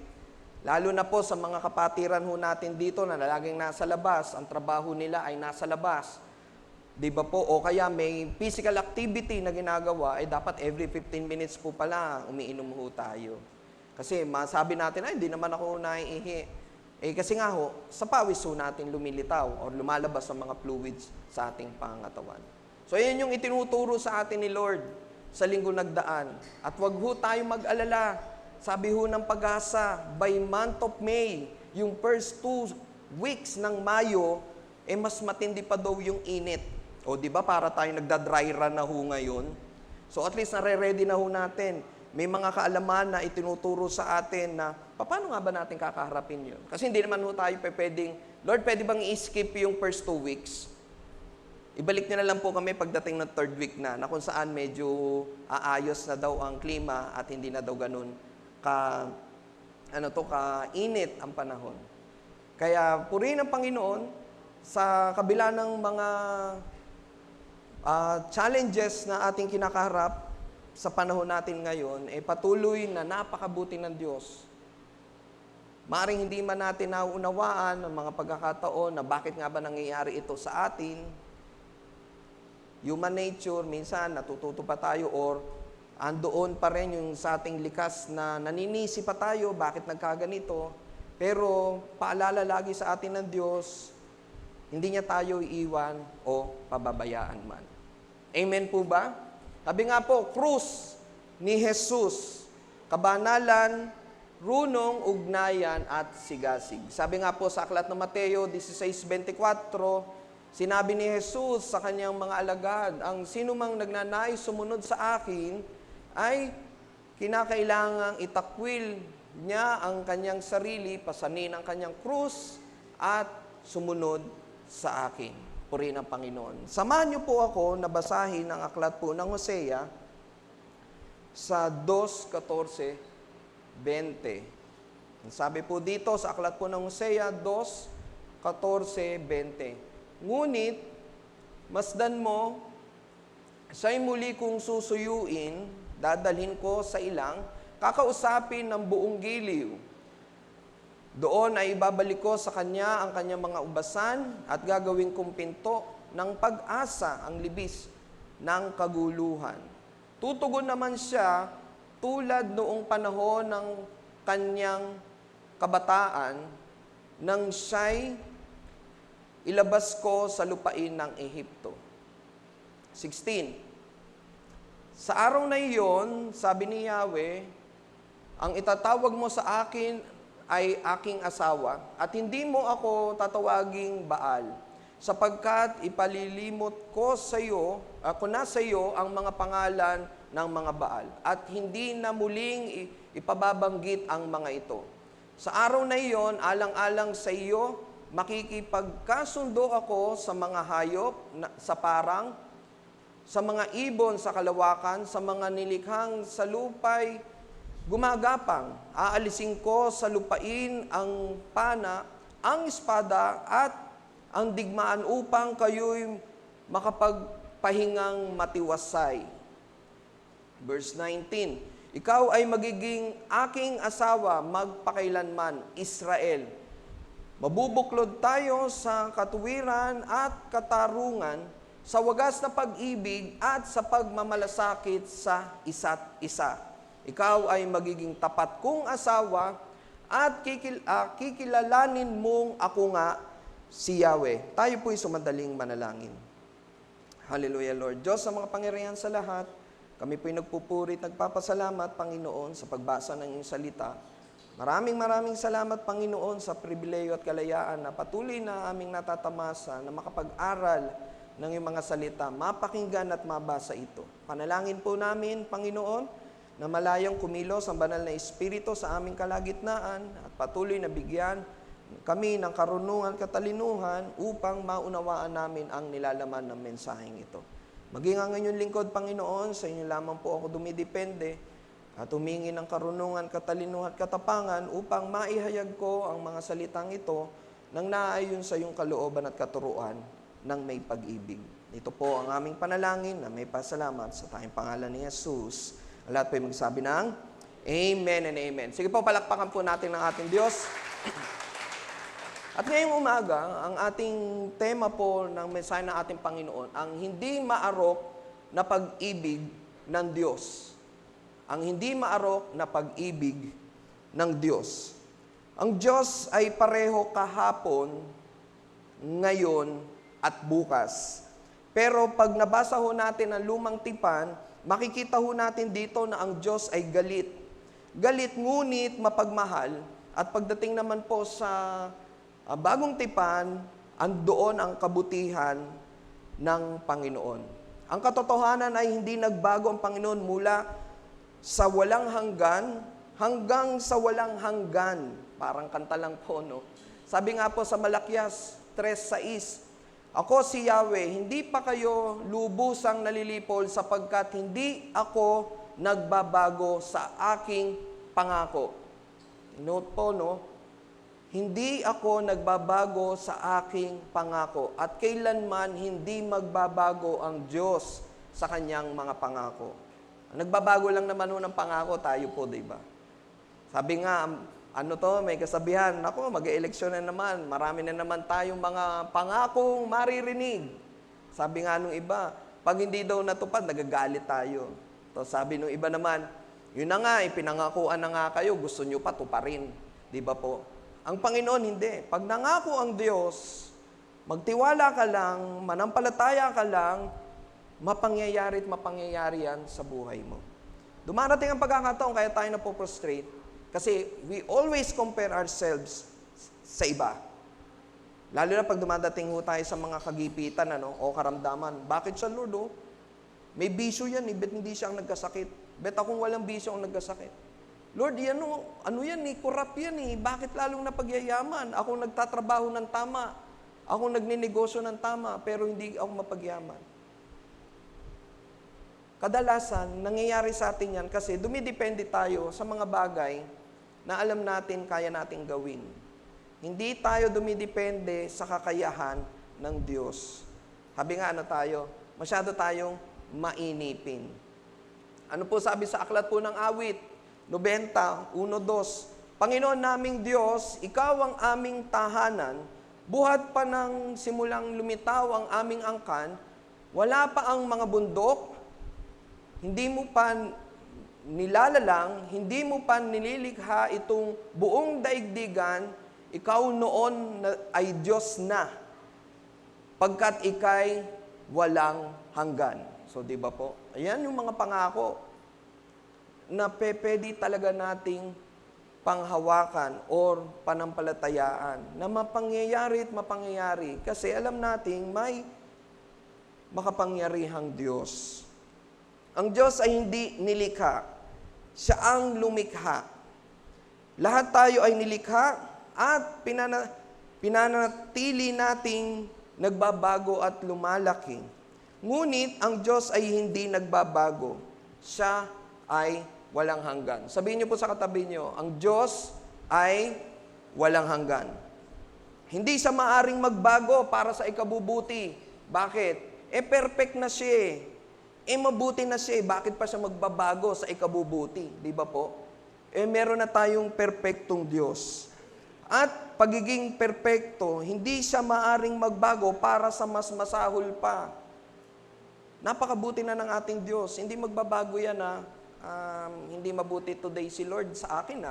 Speaker 3: Lalo na po sa mga kapatiran ho natin dito na laging nasa labas, ang trabaho nila ay nasa labas. Di ba po? O kaya may physical activity na ginagawa, dapat every 15 minutes po pala umiinom ho tayo. Kasi masabi natin, ay, hindi naman ako naiihi. Kasi nga ho, sa pawis ho natin lumilitaw or lumalabas ang mga fluids sa ating pangatawan. So, yan yung itinuturo sa atin ni Lord sa linggo nagdaan. At wag ho tayo mag-alala. Sabi ho ng Pag-asa, by month of May, yung first 2 weeks ng Mayo, mas matindi pa daw yung init. O di ba para tayo nagda-dry run na ho ngayon? So at least nare-ready na ho natin. May mga kaalaman na itinuturo sa atin na paano nga ba natin kakaharapin yun? Kasi hindi naman ho tayo pwedeng, Lord, pwede bang i-skip yung first 2 weeks? Ibalik niyo na lang po kami pagdating ng 3rd week na kung saan medyo aayos na daw ang klima at hindi na daw ganun kainit ang panahon. Kaya purihin ang Panginoon sa kabila ng mga challenges na ating kinakaharap sa panahon natin ngayon, patuloy na napakabuti ng Diyos. Maaring hindi man natin nauunawaan ang mga pagkakataon na bakit nga ba nangyayari ito sa atin. Human nature, minsan natututo pa tayo or andoon pa rin yung sa ating likas na naninisi pa tayo, bakit nagkaganito. Pero paalala lagi sa atin ng Diyos, hindi niya tayo iiwan o pababayaan man. Amen po ba? Sabi nga po, krus ni Jesus, kabanalan, runong, ugnayan, at sigasig. Sabi nga po sa aklat ng Mateo 16:24, sinabi ni Jesus sa kanyang mga alagad, ang sinumang nagnanais sumunod sa akin, ay kinakailangang itakwil niya ang kanyang sarili, pasanin ang kanyang krus, at sumunod sa akin. Purihin ang Panginoon. Samahan niyo po ako na basahin ang aklat po ng Hosea sa 2:14-20. Sabi po dito sa aklat po ng Hosea 2:14-20. Ngunit, masdan mo, siya'y muli kong susuyuin, dadalhin ko sa ilang, kakausapin ng buong giliw. Doon ay ibabalik ko sa kanya ang kanyang mga ubasan at gagawin kong pinto ng pag-asa ang libis ng kaguluhan. Tutugon naman siya tulad noong panahon ng kanyang kabataan nang siya'y ilabas ko sa lupain ng Ehipto. 16. Sa araw na iyon, sabi ni Yahweh, ang itatawag mo sa akin ay aking asawa, at hindi mo ako tatawaging Baal, sapagkat ipalilimot ko sa iyo, sa iyo ang mga pangalan ng mga Baal, at hindi na muling ipababanggit ang mga ito. Sa araw na iyon, alang-alang sa iyo, makikipagkasundo ako sa mga hayop sa parang, sa mga ibon sa kalawakan, sa mga nilikhang sa lupay gumagapang. Aalisin ko sa lupain ang pana, ang espada at ang digmaan upang kayo'y makapagpahingang matiwasay. Verse 19, ikaw ay magiging aking asawa magpakailanman, Israel. Mabubuklod tayo sa katuwiran at katarungan, sa wagas na pag-ibig at sa pagmamalasakit sa isa't isa. Ikaw ay magiging tapat kong asawa at kikilalanin mong ako nga si Yahweh. Tayo po'y sumadaling manalangin. Hallelujah, Lord. Diyos, sa mga pangyarihan sa lahat, kami po'y nagpupuri at nagpapasalamat, Panginoon, sa pagbasa ng iyong salita. Maraming salamat, Panginoon, sa pribileyo at kalayaan na patuloy na aming natatamasa na makapag-aral ng iyong mga salita, mapakinggan at mabasa ito. Panalangin po namin, Panginoon, na malayang kumilos ang banal na Espiritu sa aming kalagitnaan at patuloy na bigyan kami ng karunungan at katalinuhan upang maunawaan namin ang nilalaman ng mensaheng ito. Maging ang inyong lingkod, Panginoon, sa inyo lamang po ako dumidepende at humingi ng karunungan, katalinuhan at katapangan upang maihayag ko ang mga salitang ito nang naayon sa iyong kalooban at katuruan ng may pag-ibig. Ito po ang aming panalangin na may pasalamat sa tayong pangalan ni Jesus. Ang lahat po ay magsabi ng Amen and Amen. Sige po, palakpakan po natin ng ating Diyos. At ngayong umaga, ang ating tema po ng mensahe ng ating Panginoon, ang hindi maarok na pag-ibig ng Diyos. Ang hindi maarok na pag-ibig ng Diyos. Ang Diyos ay pareho kahapon, ngayon, at bukas. Pero pag nabasa ho natin ang lumang tipan, makikita ho natin dito na ang Diyos ay galit. Galit ngunit mapagmahal. At pagdating naman po sa bagong tipan, andoon ang kabutihan ng Panginoon. Ang katotohanan ay hindi nagbago ang Panginoon mula sa walang hanggan hanggang sa walang hanggan. Parang kanta lang po, no? Sabi nga po sa Malakias 3:6, ako si Yahweh, hindi pa kayo lubusang nalilipol sapagkat hindi ako nagbabago sa aking pangako. Note po, no? Hindi ako nagbabago sa aking pangako at kailanman hindi magbabago ang Diyos sa kanyang mga pangako. Nagbabago lang naman ng pangako, tayo po, di ba? Sabi nga, may kasabihan, mag-eleksyon na naman, marami na naman tayong mga pangakong maririnig. Sabi nga nung iba, pag hindi daw natupad, nagagalit tayo. So, sabi nung iba naman, yun na nga, pinangakuan na nga kayo, gusto nyo pa tuparin. Di ba po? Ang Panginoon, hindi. Pag nangako ang Diyos, magtiwala ka lang, manampalataya ka lang, mapangyayari at mapangyayari yan sa buhay mo. Dumarating ang pagkakataon, kaya tayo napoprostrate, kasi we always compare ourselves sa iba. Lalo na pag dumadating ho tayo sa mga kagipitan o karamdaman. Bakit siya, Lord? May bisyo yan, bet hindi siya ang nagkasakit. Bet akong walang bisyo ang nagkasakit. Lord, yan corrupt yan Bakit lalong napagyayaman? Ako nagtatrabaho ng tama. Ako nagninegosyo ng tama, pero hindi ako mapagyaman. Kadalasan, nangyayari sa atin yan kasi dumidepende tayo sa mga bagay na alam natin kaya nating gawin. Hindi tayo dumidepende sa kakayahan ng Diyos. Sabi nga masyado tayong mainipin. Ano po sabi sa aklat po ng awit? 90, 1-2. Panginoon naming Diyos, Ikaw ang aming tahanan, buhat pa ng simulang lumitaw ang aming angkan, wala pa ang mga bundok, hindi mo pa nilalalang, hindi mo pa nililikha itong buong daigdigan, Ikaw noon ay Diyos na, pagkat Ika'y walang hanggan. So, di ba po? Ayan yung mga pangako na pwede talaga nating panghawakan or panampalatayaan na mapangyayari at mapangyayari kasi alam nating may makapangyarihang Diyos. Ang Diyos ay hindi nilikha. Siya ang lumikha. Lahat tayo ay nilikha at pinanatili nating nagbabago at lumalaki. Ngunit ang Diyos ay hindi nagbabago. Siya ay walang hanggan. Sabihin niyo po sa katabi niyo, ang Diyos ay walang hanggan. Hindi siya maaring magbago para sa ikabubuti. Bakit? Perfect na siya. Mabuti na siya. Bakit pa siya magbabago sa ikabubuti? Di ba po? Meron na tayong perfectong Diyos. At pagiging perfecto, hindi siya maaring magbago para sa mas masahol pa. Napakabuti na ng ating Diyos. Hindi magbabago yan hindi mabuti today si Lord sa akin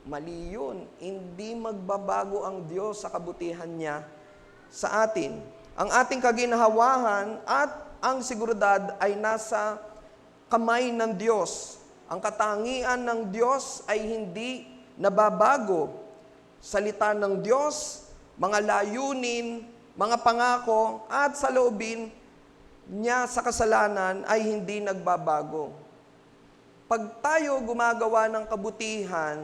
Speaker 3: Mali yun. Hindi magbabago ang Diyos sa kabutihan niya sa atin. Ang ating kaginhawahan at ang seguridad ay nasa kamay ng Diyos. Ang katangian ng Diyos ay hindi nababago. Salita ng Diyos, mga layunin, mga pangako, at saloobin niya sa kasalanan ay hindi nagbabago. Pag tayo gumagawa ng kabutihan,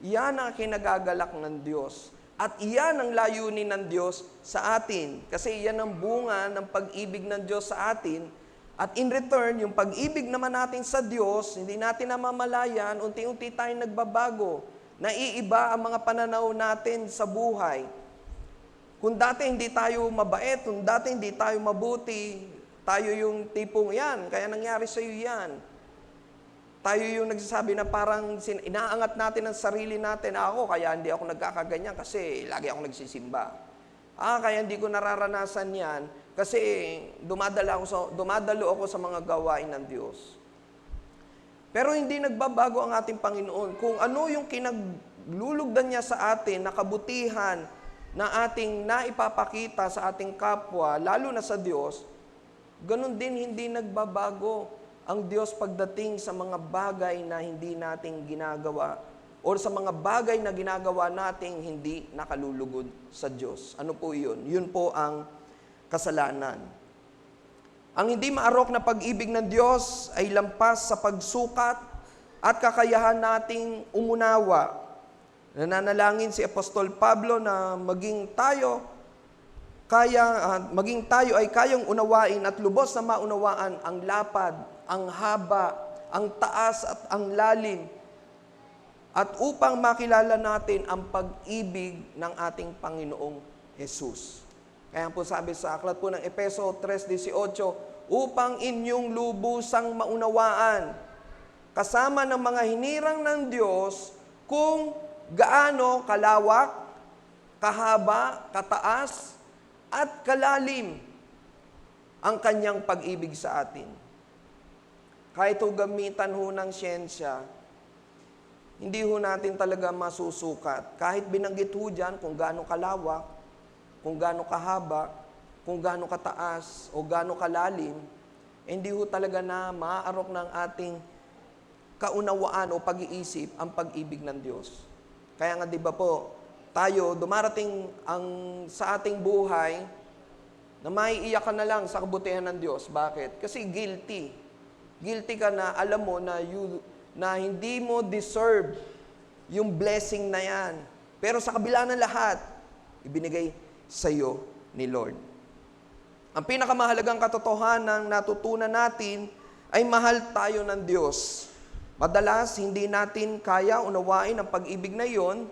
Speaker 3: yan ang kinagagalak ng Diyos. At iyan ang layunin ng Diyos sa atin. Kasi iyan ang bunga ng pag-ibig ng Diyos sa atin. At in return, yung pag-ibig naman natin sa Diyos, hindi natin namamalayan, unti-unti tayong nagbabago. Naiiba ang mga pananaw natin sa buhay. Kung dati hindi tayo mabait, kung dati hindi tayo mabuti, tayo yung tipong yan, kaya nangyari sa iyo yan. tayo yung nagsasabi na parang inaangat natin ang sarili natin. Ako, kaya hindi ako nagkakaganyan kasi lagi ako nagsisimba. Kaya hindi ko nararanasan yan kasi dumadalo ako sa mga gawain ng Diyos. Pero hindi nagbabago ang ating Panginoon. Kung ano yung kinaglulugdan niya sa atin na kabutihan na ating naipapakita sa ating kapwa, lalo na sa Diyos, ganun din hindi nagbabago ang Diyos pagdating sa mga bagay na hindi nating ginagawa o sa mga bagay na ginagawa nating hindi nakalulugod sa Diyos. Ano po yun? Yun po ang kasalanan. Ang hindi maarok na pag-ibig ng Diyos ay lampas sa pagsukat at kakayahan nating umunawa. Nananalangin si Apostol Pablo na maging tayo ay kayang unawain at lubos na maunawaan ang lapad, ang haba, ang taas at ang lalim. At upang makilala natin ang pag-ibig ng ating Panginoong Jesus. Kaya po sabi sa aklat po ng Efeso 3:18, upang inyong lubusang maunawaan, kasama ng mga hinirang ng Diyos, kung gaano kalawak, kahaba, kataas, at kalalim ang kanyang pag-ibig sa atin. Kahit ho gamitan ho ng siyensya, hindi ho natin talaga masusukat. Kahit binanggit ho dyan kung gaano kalawak, kung gaano kahaba, kung gaano kataas, o gaano kalalim, hindi ho talaga na maaarok ng ating kaunawaan o pag-iisip ang pag-ibig ng Diyos. Kaya nga di ba po, tayo, dumarating sa ating buhay na maiiyak ka na lang sa kabutihan ng Diyos. Bakit? Kasi guilty. Guilty ka na, alam mo na hindi mo deserve yung blessing na yan. Pero sa kabila ng lahat, ibinigay sa iyo ni Lord. Ang pinakamahalagang katotohanan na natutunan natin ay mahal tayo ng Diyos. Madalas, hindi natin kaya unawain ang pag-ibig na iyon.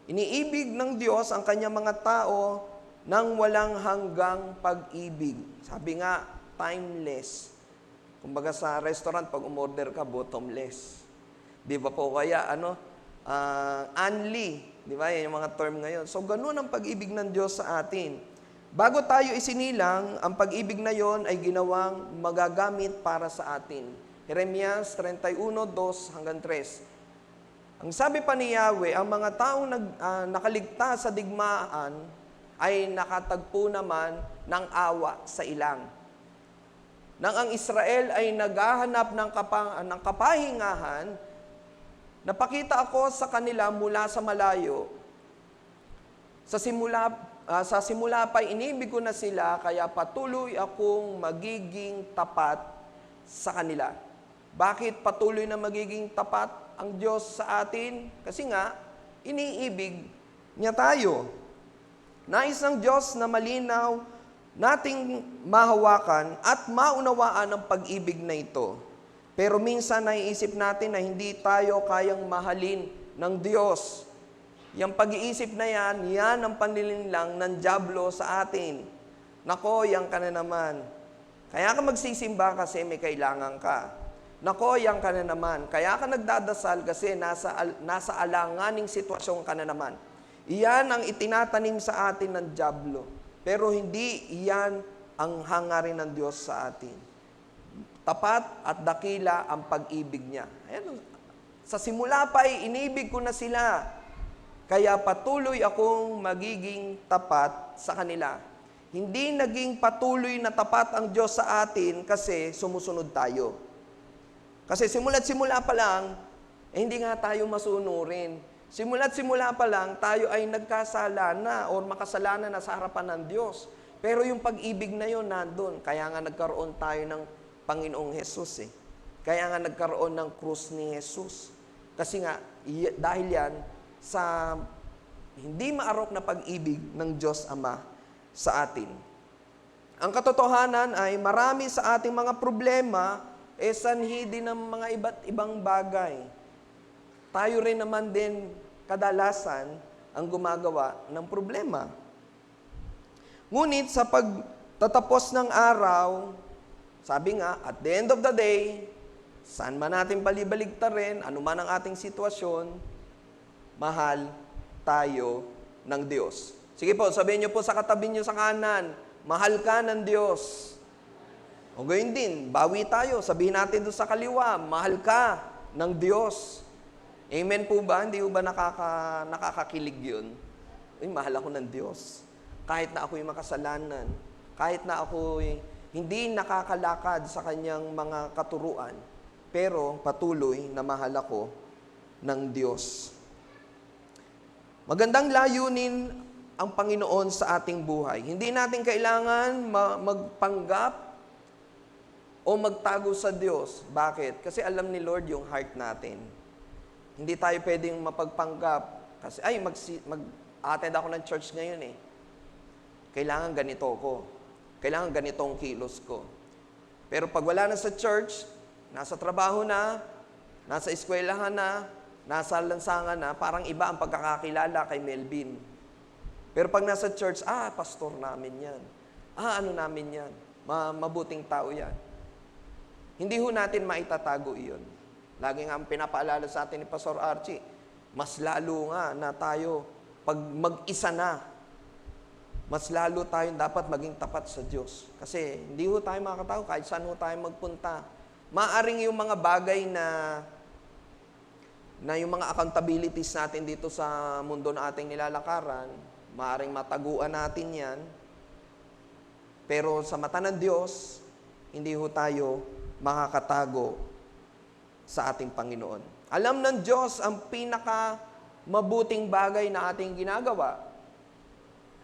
Speaker 3: Iniibig ng Diyos ang kanyang mga tao ng walang hanggang pag-ibig. Sabi nga, timeless. Kumbaga sa restaurant, pag umorder ka, bottomless. Di ba po kaya, unli. Di ba? Yan yung mga term ngayon. So, ganun ang pag-ibig ng Diyos sa atin. Bago tayo isinilang, ang pag-ibig na yon ay ginawang magagamit para sa atin. Jeremias 31:2-3. Ang sabi pa ni Yahweh, ang mga taong nakaligtas sa digmaan ay nakatagpo naman ng awa sa ilang. Nang ang Israel ay naghahanap ng kapahingahan, napakita ako sa kanila mula sa malayo. Sa simula pa inibig ko na sila, kaya patuloy akong magiging tapat sa kanila. Bakit patuloy na magiging tapat ang Diyos sa atin? Kasi nga, iniibig niya tayo. Nais ng Diyos na malinaw nating mahawakan at maunawaan ang pag-ibig na ito. Pero minsan naiisip natin na hindi tayo kayang mahalin ng Diyos. Yung pag-iisip na yan ang panlilinlang ng dyablo sa atin. Nako, yan ka na naman. Kaya ka magsisimba kasi may kailangan ka. Nako, yan ka na naman. Kaya ka nagdadasal kasi nasa alanganing sitwasyon ka na naman. Iyan ang itinatanim sa atin ng dyablo. Pero hindi iyan ang hangarin ng Diyos sa atin. Tapat at dakila ang pag-ibig niya. Ayan, sa simula pa ay inibig ko na sila. Kaya patuloy akong magiging tapat sa kanila. Hindi naging patuloy na tapat ang Diyos sa atin kasi sumusunod tayo. Kasi simula pa lang, hindi nga tayo masunurin. Simula pa lang, tayo ay nagkasala na o makasalanan na sa harapan ng Diyos. Pero yung pag-ibig na yun nandun. Kaya nga nagkaroon tayo ng Panginoong Jesus. Kaya nga nagkaroon ng krus ni Jesus. Kasi nga, dahil yan sa hindi maarok na pag-ibig ng Diyos Ama sa atin. Ang katotohanan ay marami sa ating mga problema sanhi din ng mga iba't ibang bagay. Tayo rin naman din kadalasan ang gumagawa ng problema. Ngunit sa pagtatapos ng araw, sabi nga, at the end of the day, Saan man natin balibaligtarin, ano man ang ating sitwasyon, mahal tayo ng Diyos. Sige po, sabihin niyo po sa katabi niyo sa kanan, mahal ka ng Diyos. O gayon din, bawi tayo, sabihin natin doon sa kaliwa, mahal ka ng Diyos. Amen po ba? Hindi po ba nakakakilig yun? Uy, mahal ako ng Diyos. Kahit na ako'y makasalanan, kahit na ako'y hindi nakakalakad sa kanyang mga katuruan, pero patuloy na mahal ako ng Diyos. Magandang layunin ang Panginoon sa ating buhay. Hindi natin kailangan magpanggap o magtago sa Diyos. Bakit? Kasi alam ni Lord yung heart natin. Hindi tayo pwedeng mapagpanggap. Kasi, mag-attend ako ng church ngayon eh. Kailangan ganito ko. Kailangan ganitong kilos ko. Pero pag wala na sa church, nasa trabaho na, nasa eskwelahan na, nasa lansangan na, parang iba ang pagkakakilala kay Melvin. Pero pag nasa church, pastor namin yan. Ano namin yan. Mabuting tao yan. Hindi ho natin maitatago iyon. Lagi nga ang pinapaalala sa atin ni Pastor Archie, mas lalo nga na tayo, pag mag-isa na, mas lalo tayong dapat maging tapat sa Diyos. Kasi hindi ho tayo makakatago kahit saan ho tayo magpunta. Maaring yung mga bagay na yung mga accountabilities natin dito sa mundo na ating nilalakaran, maaring mataguan natin yan. Pero sa mata ng Diyos, hindi ho tayo makakatago sa ating Panginoon. Alam ng Diyos ang pinaka mabuting bagay na ating ginagawa.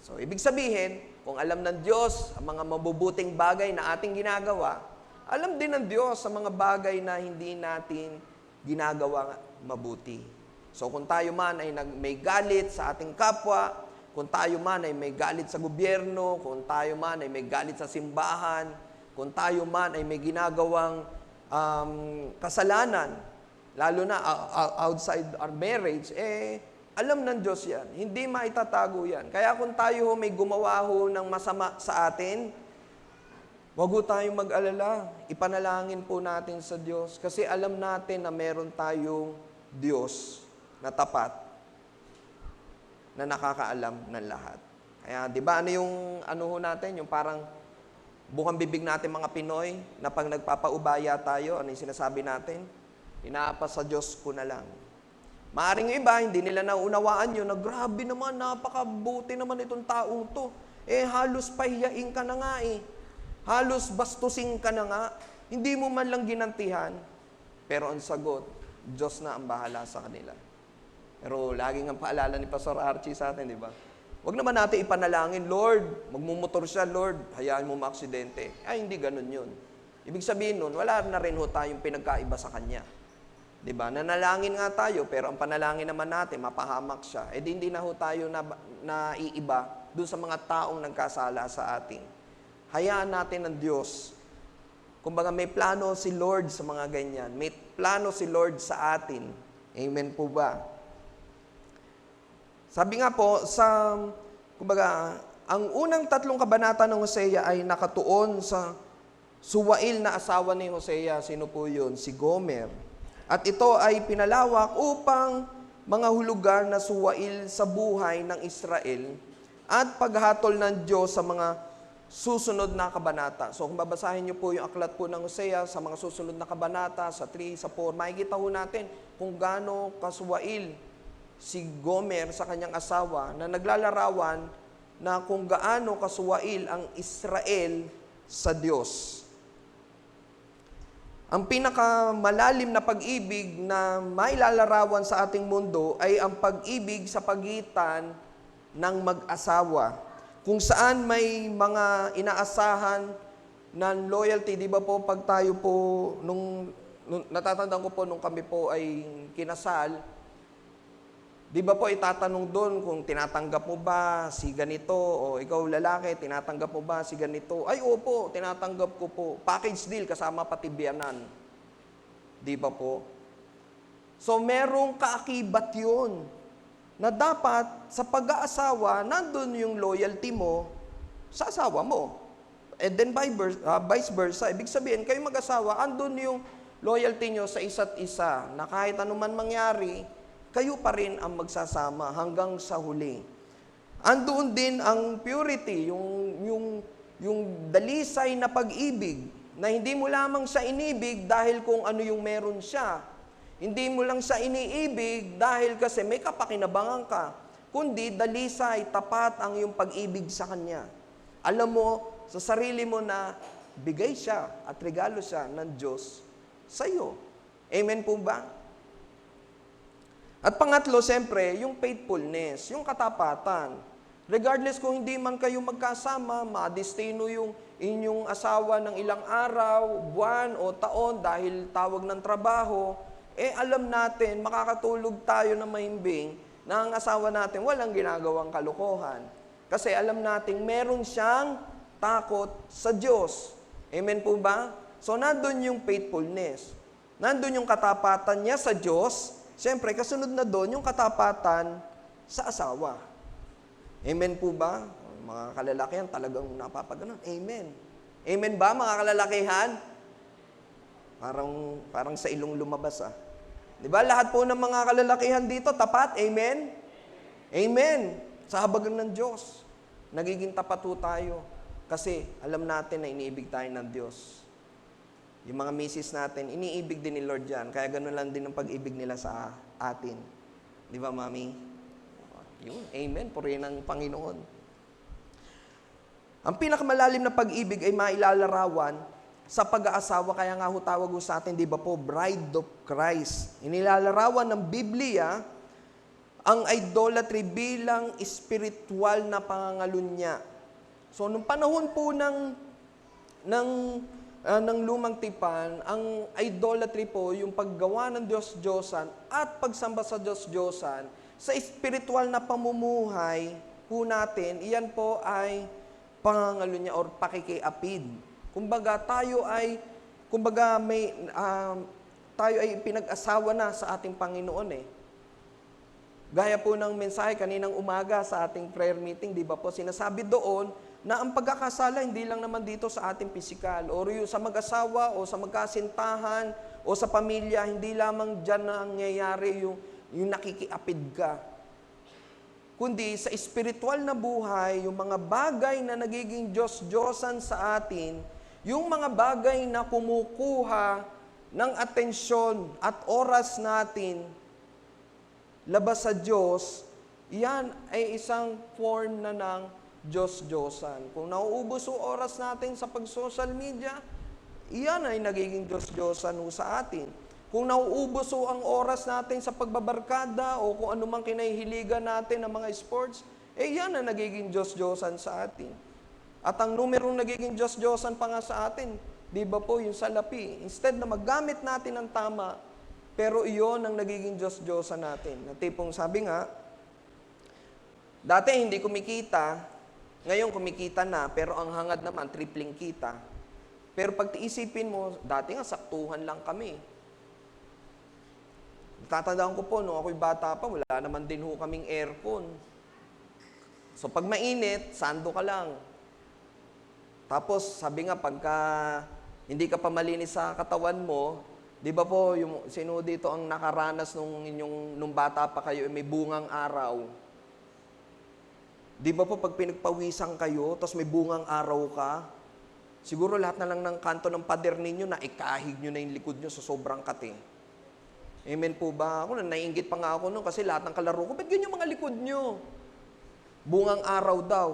Speaker 3: So, ibig sabihin, kung alam ng Diyos ang mga mabubuting bagay na ating ginagawa, alam din ng Diyos ang mga bagay na hindi natin ginagawa mabuti. So, kung tayo man ay may galit sa ating kapwa, kung tayo man ay may galit sa gobyerno, kung tayo man ay may galit sa simbahan, kung tayo man ay may ginagawang kasalanan, lalo na outside our marriage, alam ng Diyos yan. Hindi maitatago yan. Kaya kung tayo may gumawa ng masama sa atin, wag ho tayong mag-alala. Ipanalangin po natin sa Diyos. Kasi alam natin na meron tayong Diyos na tapat, na nakakaalam ng lahat. Kaya, di ba, ano ho natin, yung parang bukang bibig natin mga Pinoy, na pag nagpapaubaya tayo, ano yung sinasabi natin? Inaapa sa Diyos ko na lang. Maaring iba, hindi nila naunawaan yun, na grabe naman, napakabuti naman itong taong to. Halos pahiyain ka na nga eh. Halos bastusin ka na nga. Hindi mo man lang ginantihan. Pero ang sagot, Diyos na ang bahala sa kanila. Pero laging ang paalala ni Pastor Archie sa atin, di ba? Huwag naman natin ipanalangin, Lord, magmumotor siya, Lord, hayaan mo maaksidente. Hindi ganun yun. Ibig sabihin nun, wala na rin ho tayong pinagkaiba sa Kanya. Diba? Nanalangin nga tayo, pero ang panalangin naman natin, mapahamak siya. Hindi na ho tayo naiiba dun sa mga taong nagkasala sa atin. Hayaan natin ng Diyos. Kumbaga may plano si Lord sa mga ganyan. May plano si Lord sa atin. Amen po ba? Sabi nga po, kumbaga, ang unang 3 kabanata ng Hosea ay nakatuon sa suwail na asawa ni Hosea. Sino po yun? Si Gomer. At ito ay pinalawak upang mga hulugan na suwail sa buhay ng Israel at paghatol ng Diyos sa mga susunod na kabanata. So kung babasahin niyo po yung aklat po ng Hosea sa mga susunod na kabanata, sa 3, sa 4, makikita ho natin kung gaano kasuwail si Gomer sa kanyang asawa na naglalarawan na kung gaano kasuwail ang Israel sa Diyos. Ang pinakamalalim na pag-ibig na mailalarawan sa ating mundo ay ang pag-ibig sa pagitan ng mag-asawa. Kung saan may mga inaasahan na loyalty, di ba po pag tayo po, natatandaan ko po nung kami po ay kinasal, di ba po itatanong doon kung tinatanggap mo ba si ganito o ikaw lalaki, tinatanggap mo ba si ganito? Ay opo, tinatanggap ko po. Package deal kasama pati biyanan. Di ba po? So merong kaakibat yun na dapat sa pag-aasawa, nandun yung loyalty mo sa asawa mo. And then vice versa, ibig sabihin, kayo mag-asawa, andun yung loyalty nyo sa isa't isa na kahit anuman mangyari, kayo pa rin ang magsasama hanggang sa huli. Andoon din ang purity, yung dalisay na pag-ibig, na hindi mo lamang siya inibig dahil kung ano yung meron siya. Hindi mo lang siya iniibig dahil kasi may kapakinabangan ka, kundi dalisay, tapat ang yung pag-ibig sa Kanya. Alam mo sa sarili mo na bigay siya at regalo siya ng Diyos sa iyo. Amen po ba? At pangatlo, siyempre, yung faithfulness, yung katapatan. Regardless kung hindi man kayo magkasama, madestino yung inyong asawa ng ilang araw, buwan o taon dahil tawag ng trabaho, alam natin, makakatulog tayo na mahimbing na ang asawa natin walang ginagawang kalokohan. Kasi alam natin, meron siyang takot sa Diyos. Amen po ba? So, nandun yung faithfulness. Nandun yung katapatan niya sa Diyos. Siyempre, kasunod na doon yung katapatan sa asawa. Amen po ba? Mga kalalakihan talagang napapaganon. Amen. Amen ba, mga kalalakihan? Parang sa ilong lumabas, ah. Di ba? Lahat po ng mga kalalakihan dito, tapat. Amen? Amen. Sa habagan ng Diyos. Nagiging tapat po tayo. Kasi alam natin na iniibig tayo ng Diyos. Yung mga misis natin, iniibig din ni Lord yan. Kaya gano'n lang din ang pag-ibig nila sa atin. Di ba, Mami? Yun, amen. Purihin ng Panginoon. Ang pinakamalalim na pag-ibig ay mailalarawan sa pag-aasawa. Kaya nga tawag sa atin, di ba po, Bride of Christ. Inilalarawan ng Biblia ang idolatry bilang spiritual na pangangalunya. So, nung panahon po ng lumang tipan, ang idolatry po, yung paggawa ng Diyos-Diyosan at pagsamba sa Diyos-Diyosan, sa spiritual na pamumuhay po natin, iyan po ay pangangalunya or pakikiapid. Kumbaga, tayo ay pinag-asawa na sa ating Panginoon eh. Gaya po ng mensahe kaninang umaga sa ating prayer meeting, di ba po, sinasabi doon na ang pagkakasala hindi lang naman dito sa ating pisikal o sa mag-asawa o sa magkasintahan o sa pamilya, hindi lamang dyan na nangyayari yung nakikiapid ka. Kundi sa spiritual na buhay, yung mga bagay na nagiging Diyos-Diyosan sa atin, yung mga bagay na kumukuha ng atensyon at oras natin labas sa Diyos, yan ay isang form na ng Diyos-Diyosan. Kung nauubos ang oras natin sa pag-social media, iyan ay nagiging Diyos-Diyosan sa atin. Kung nauubos ang oras natin sa pagbabarkada o kung anumang kinahihiligan natin ng mga sports, yan ang nagiging Diyos-Diyosan sa atin. At ang numerong nagiging Diyos-Diyosan pa nga sa atin, di ba po yung salapi? Instead na maggamit natin ng tama, pero iyon ang nagiging Diyos-Diyosan natin. Na tipong sabi nga, dati hindi kumikita, ngayon kumikita na, pero ang hangad naman, tripling kita. Pero pag isipin mo, dati nga saktuhan lang kami. Tatandaan ko po, nung ako'y bata pa, wala naman din ho kaming aircon. So pag mainit, sando ka lang. Tapos sabi nga, pagka hindi ka pa malinis sa katawan mo, di ba po, sino dito ang nakaranas nung bata pa kayo, may bungang araw? Di ba po, pag pinagpawisan kayo, tapos may bungang araw ka, siguro lahat na lang ng kanto ng pader ninyo na ikahig nyo na yung likod nyo sa sobrang kate. Amen po ba? Ako naiinggit pa nga ako noon kasi lahat ng kalaro ko, ba't ganyan yung mga likod nyo? Bungang araw daw.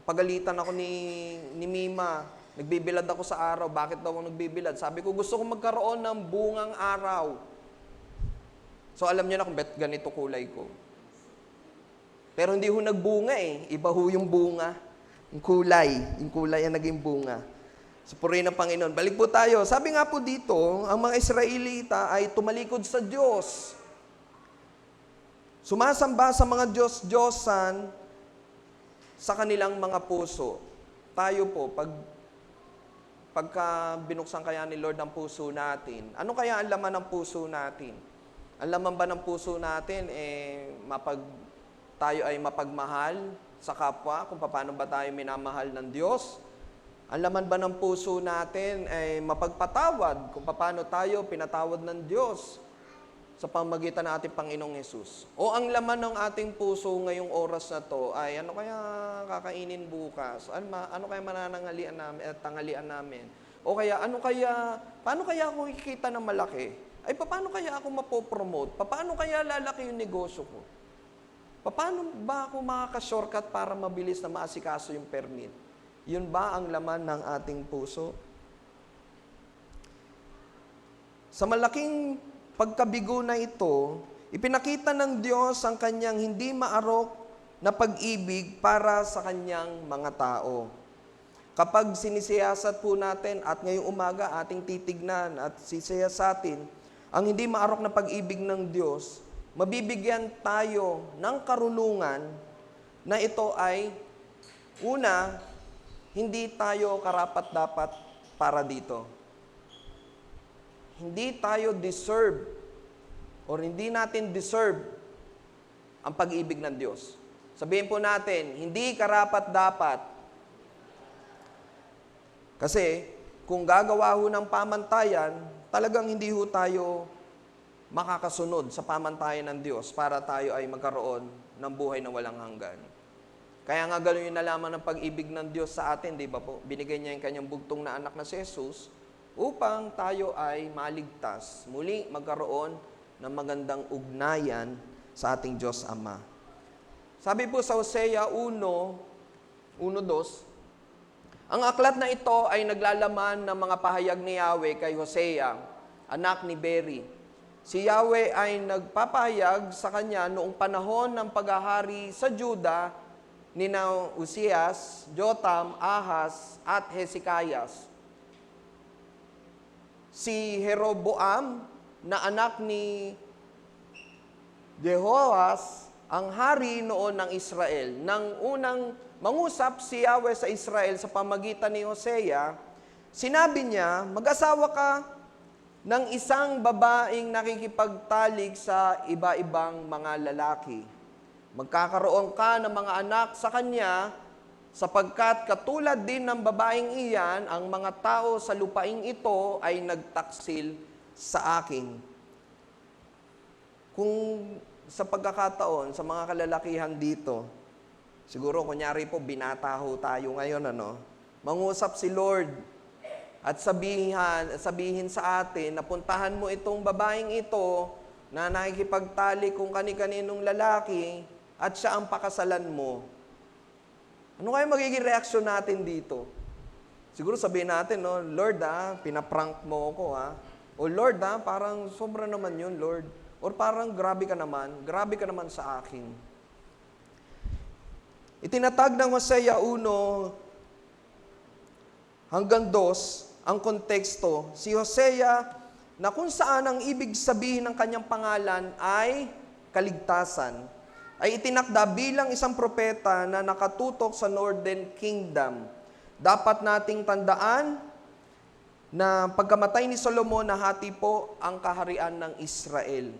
Speaker 3: Pagalitan ako ni Mima, nagbibilad ako sa araw. Bakit daw ako nagbibilad? Sabi ko, gusto ko magkaroon ng bungang araw. So alam niyo na kung ba't ganito kulay ko. Pero hindi ho nagbunga eh. Iba ho yung bunga. Yung kulay ang naging bunga. So purihin ng Panginoon. Balik po tayo. Sabi nga po dito, ang mga Israelita ay tumalikod sa Diyos. Sumasamba sa mga Diyos-Diyosan sa kanilang mga puso. Tayo po, pagka binuksan kaya ni Lord ang puso natin, ano kaya ang laman ng puso natin? Ang laman ba ng puso natin, tayo ay mapagmahal sa kapwa, kung paano ba tayo minamahal ng Diyos? Ang laman ba ng puso natin ay mapagpatawad kung paano tayo pinatawad ng Diyos sa pamagitan ng ating Panginoong Hesus? O ang laman ng ating puso ngayong oras na to ay ano kaya kakainin bukas? Ano kaya mananangalian namin at tanghalian namin? O kaya paano kaya ako kikita ng malaki? Ay paano kaya ako mapopromote? Paano kaya lalaki yung negosyo ko? Paano ba ako makaka-shortcut para mabilis na maasikaso yung permit? Yun ba ang laman ng ating puso? Sa malaking pagkabigo na ito, ipinakita ng Diyos ang kanyang hindi maarok na pag-ibig para sa kanyang mga tao. Kapag sinisiyasat po natin at ngayong umaga ating titignan at sisiyasatin ang hindi maarok na pag-ibig ng Diyos, mabibigyan tayo ng karunungan na ito ay una, hindi tayo karapat-dapat para dito. Hindi tayo deserve or hindi natin deserve ang pag-ibig ng Diyos. Sabihin po natin, hindi karapat-dapat. Kasi kung gagawa ho ng pamantayan, talagang hindi ho tayo makakasunod sa pamantayan ng Diyos para tayo ay magkaroon ng buhay na walang hanggan. Kaya nga gano'n yung nalaman ng pag-ibig ng Diyos sa atin, di ba po? Binigay niya yung kanyang bugtong na anak na si Jesus upang tayo ay maligtas, muli magkaroon ng magandang ugnayan sa ating Diyos Ama. Sabi po sa Hosea 1:2, ang aklat na ito ay naglalaman ng mga pahayag ni Yahweh kay Hosea, anak ni Beri. Si Yahweh ay nagpapahayag sa kanya noong panahon ng paghahari sa Juda ni Uzias, Jotam, Ahaz, at Hezekias. Si Jeroboam na anak ni Jehoas ang hari noon ng Israel. Nang unang mangusap si Yahweh sa Israel sa pamagitan ni Hosea, sinabi niya, mag-asawa ka ng isang babaeng nakikipagtalik sa iba-ibang mga lalaki. Magkakaroon ka ng mga anak sa kanya, sapagkat katulad din ng babaeng iyan, ang mga tao sa lupaing ito ay nagtaksil sa akin. Kung sa pagkakataon, sa mga kalalakihan dito, siguro kunyari po, binata ho tayo ngayon, mangusap si Lord at sabihin sa atin, napuntahan mo itong babaeng ito na nakikipagtali kung kani-kaninong lalaki at siya ang pakasalan mo. Ano kaya magiging reaksyon natin dito? Siguro sabihin natin, Lord, pinaprank mo ako, O Lord, parang sobra naman yun, Lord. Or parang grabe ka naman sa akin. Itinatag ng Hosea 1 hanggang 2, ang konteksto, si Hosea na kung saan ang ibig sabihin ng kanyang pangalan ay kaligtasan, ay itinakda bilang isang propeta na nakatutok sa Northern Kingdom. Dapat nating tandaan na pagkamatay ni Solomon, nahati po ang kaharian ng Israel.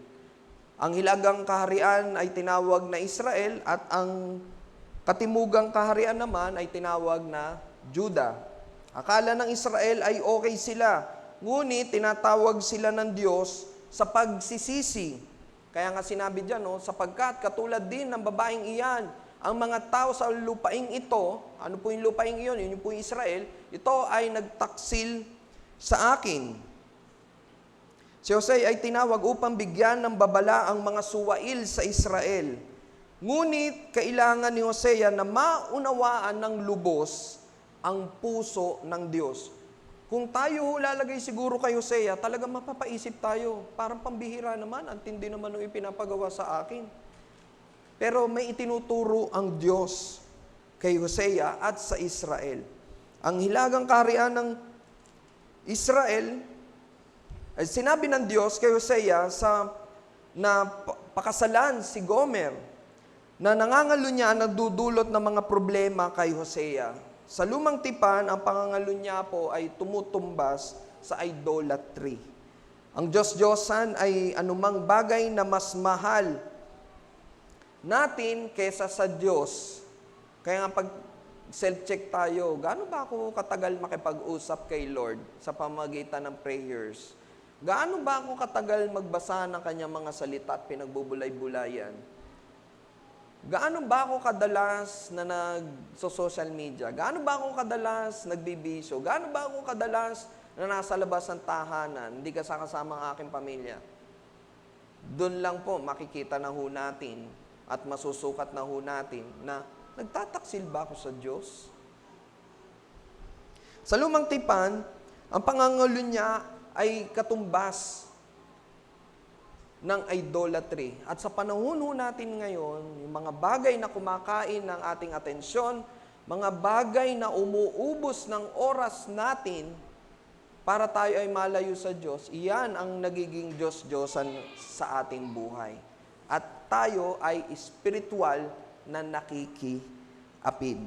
Speaker 3: Ang hilagang kaharian ay tinawag na Israel at ang katimugang kaharian naman ay tinawag na Juda. Akala ng Israel ay okay sila, ngunit tinatawag sila ng Diyos sa pagsisisi. Kaya nga sinabi dyan, sapagkat katulad din ng babaeng iyan, ang mga tao sa lupaing ito, ano po yung lupaing iyon? Yun po yung Israel, ito ay nagtaksil sa akin. Si Hosea ay tinawag upang bigyan ng babala ang mga suwail sa Israel. Ngunit kailangan ni Hosea na maunawaan ng lubos ang puso ng Diyos. Kung tayo lalagay siguro kay Hosea, talagang mapapaisip tayo, parang pambihira naman, ang tindi naman yung ipinapagawa sa akin. Pero may itinuturo ang Diyos kay Hosea at sa Israel. Ang hilagang kaharian ng Israel, ay sinabi ng Diyos kay Hosea na pakasalan si Gomer, na nangangalo niya, nagdudulot ng mga problema kay Hosea. Sa lumang tipan, ang pangangalo niya po ay tumutumbas sa idolatry. Ang Diyos-Diyosan ay anumang bagay na mas mahal natin kesa sa Diyos. Kaya nga pag self-check tayo. Gaano ba ako katagal makipag-usap kay Lord sa pamamagitan ng prayers? Gaano ba ako katagal magbasa ng kanyang mga salita at pinagbubulay-bulayan? Gaano ba ako kadalas na nag-social media? Gaano ba ako kadalas nagbibisyo? Gaano ba ako kadalas na nasa labas ng tahanan, hindi kasama ang aking pamilya? Doon lang po makikita na ho natin at masusukat na ho natin na nagtataksil ba ako sa Diyos? Sa lumang tipan, ang pangangalo niya ay katumbas ng idolatry. At sa panahon ho natin ngayon, yung mga bagay na kumakain ng ating atensyon, mga bagay na umuubos ng oras natin para tayo ay malayo sa Diyos, iyan ang nagiging Diyos-Diyosan sa ating buhay. At tayo ay spiritual na nakikiapid.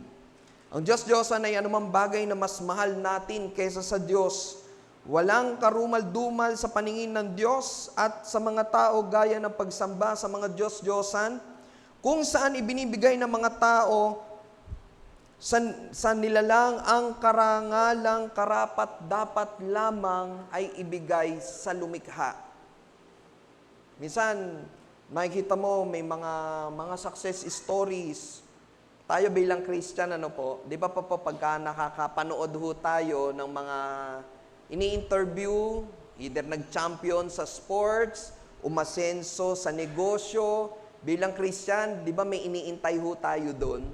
Speaker 3: Ang Diyos-Diyosan ay anumang bagay na mas mahal natin kaysa sa Diyos. Walang karumal-dumal sa paningin ng Diyos at sa mga tao gaya ng pagsamba sa mga Diyos-Diyosan, kung saan ibinibigay ng mga tao sa nilalang ang karangalang karapat-dapat lamang ay ibigay sa lumikha. Minsan, makikita mo may mga success stories. Tayo bilang Christian, di ba po pagka nakakapanood ho tayo ng mga ini-interview, either nag-champion sa sports, umasenso sa negosyo, bilang Christian, di ba may iniintay ho tayo doon?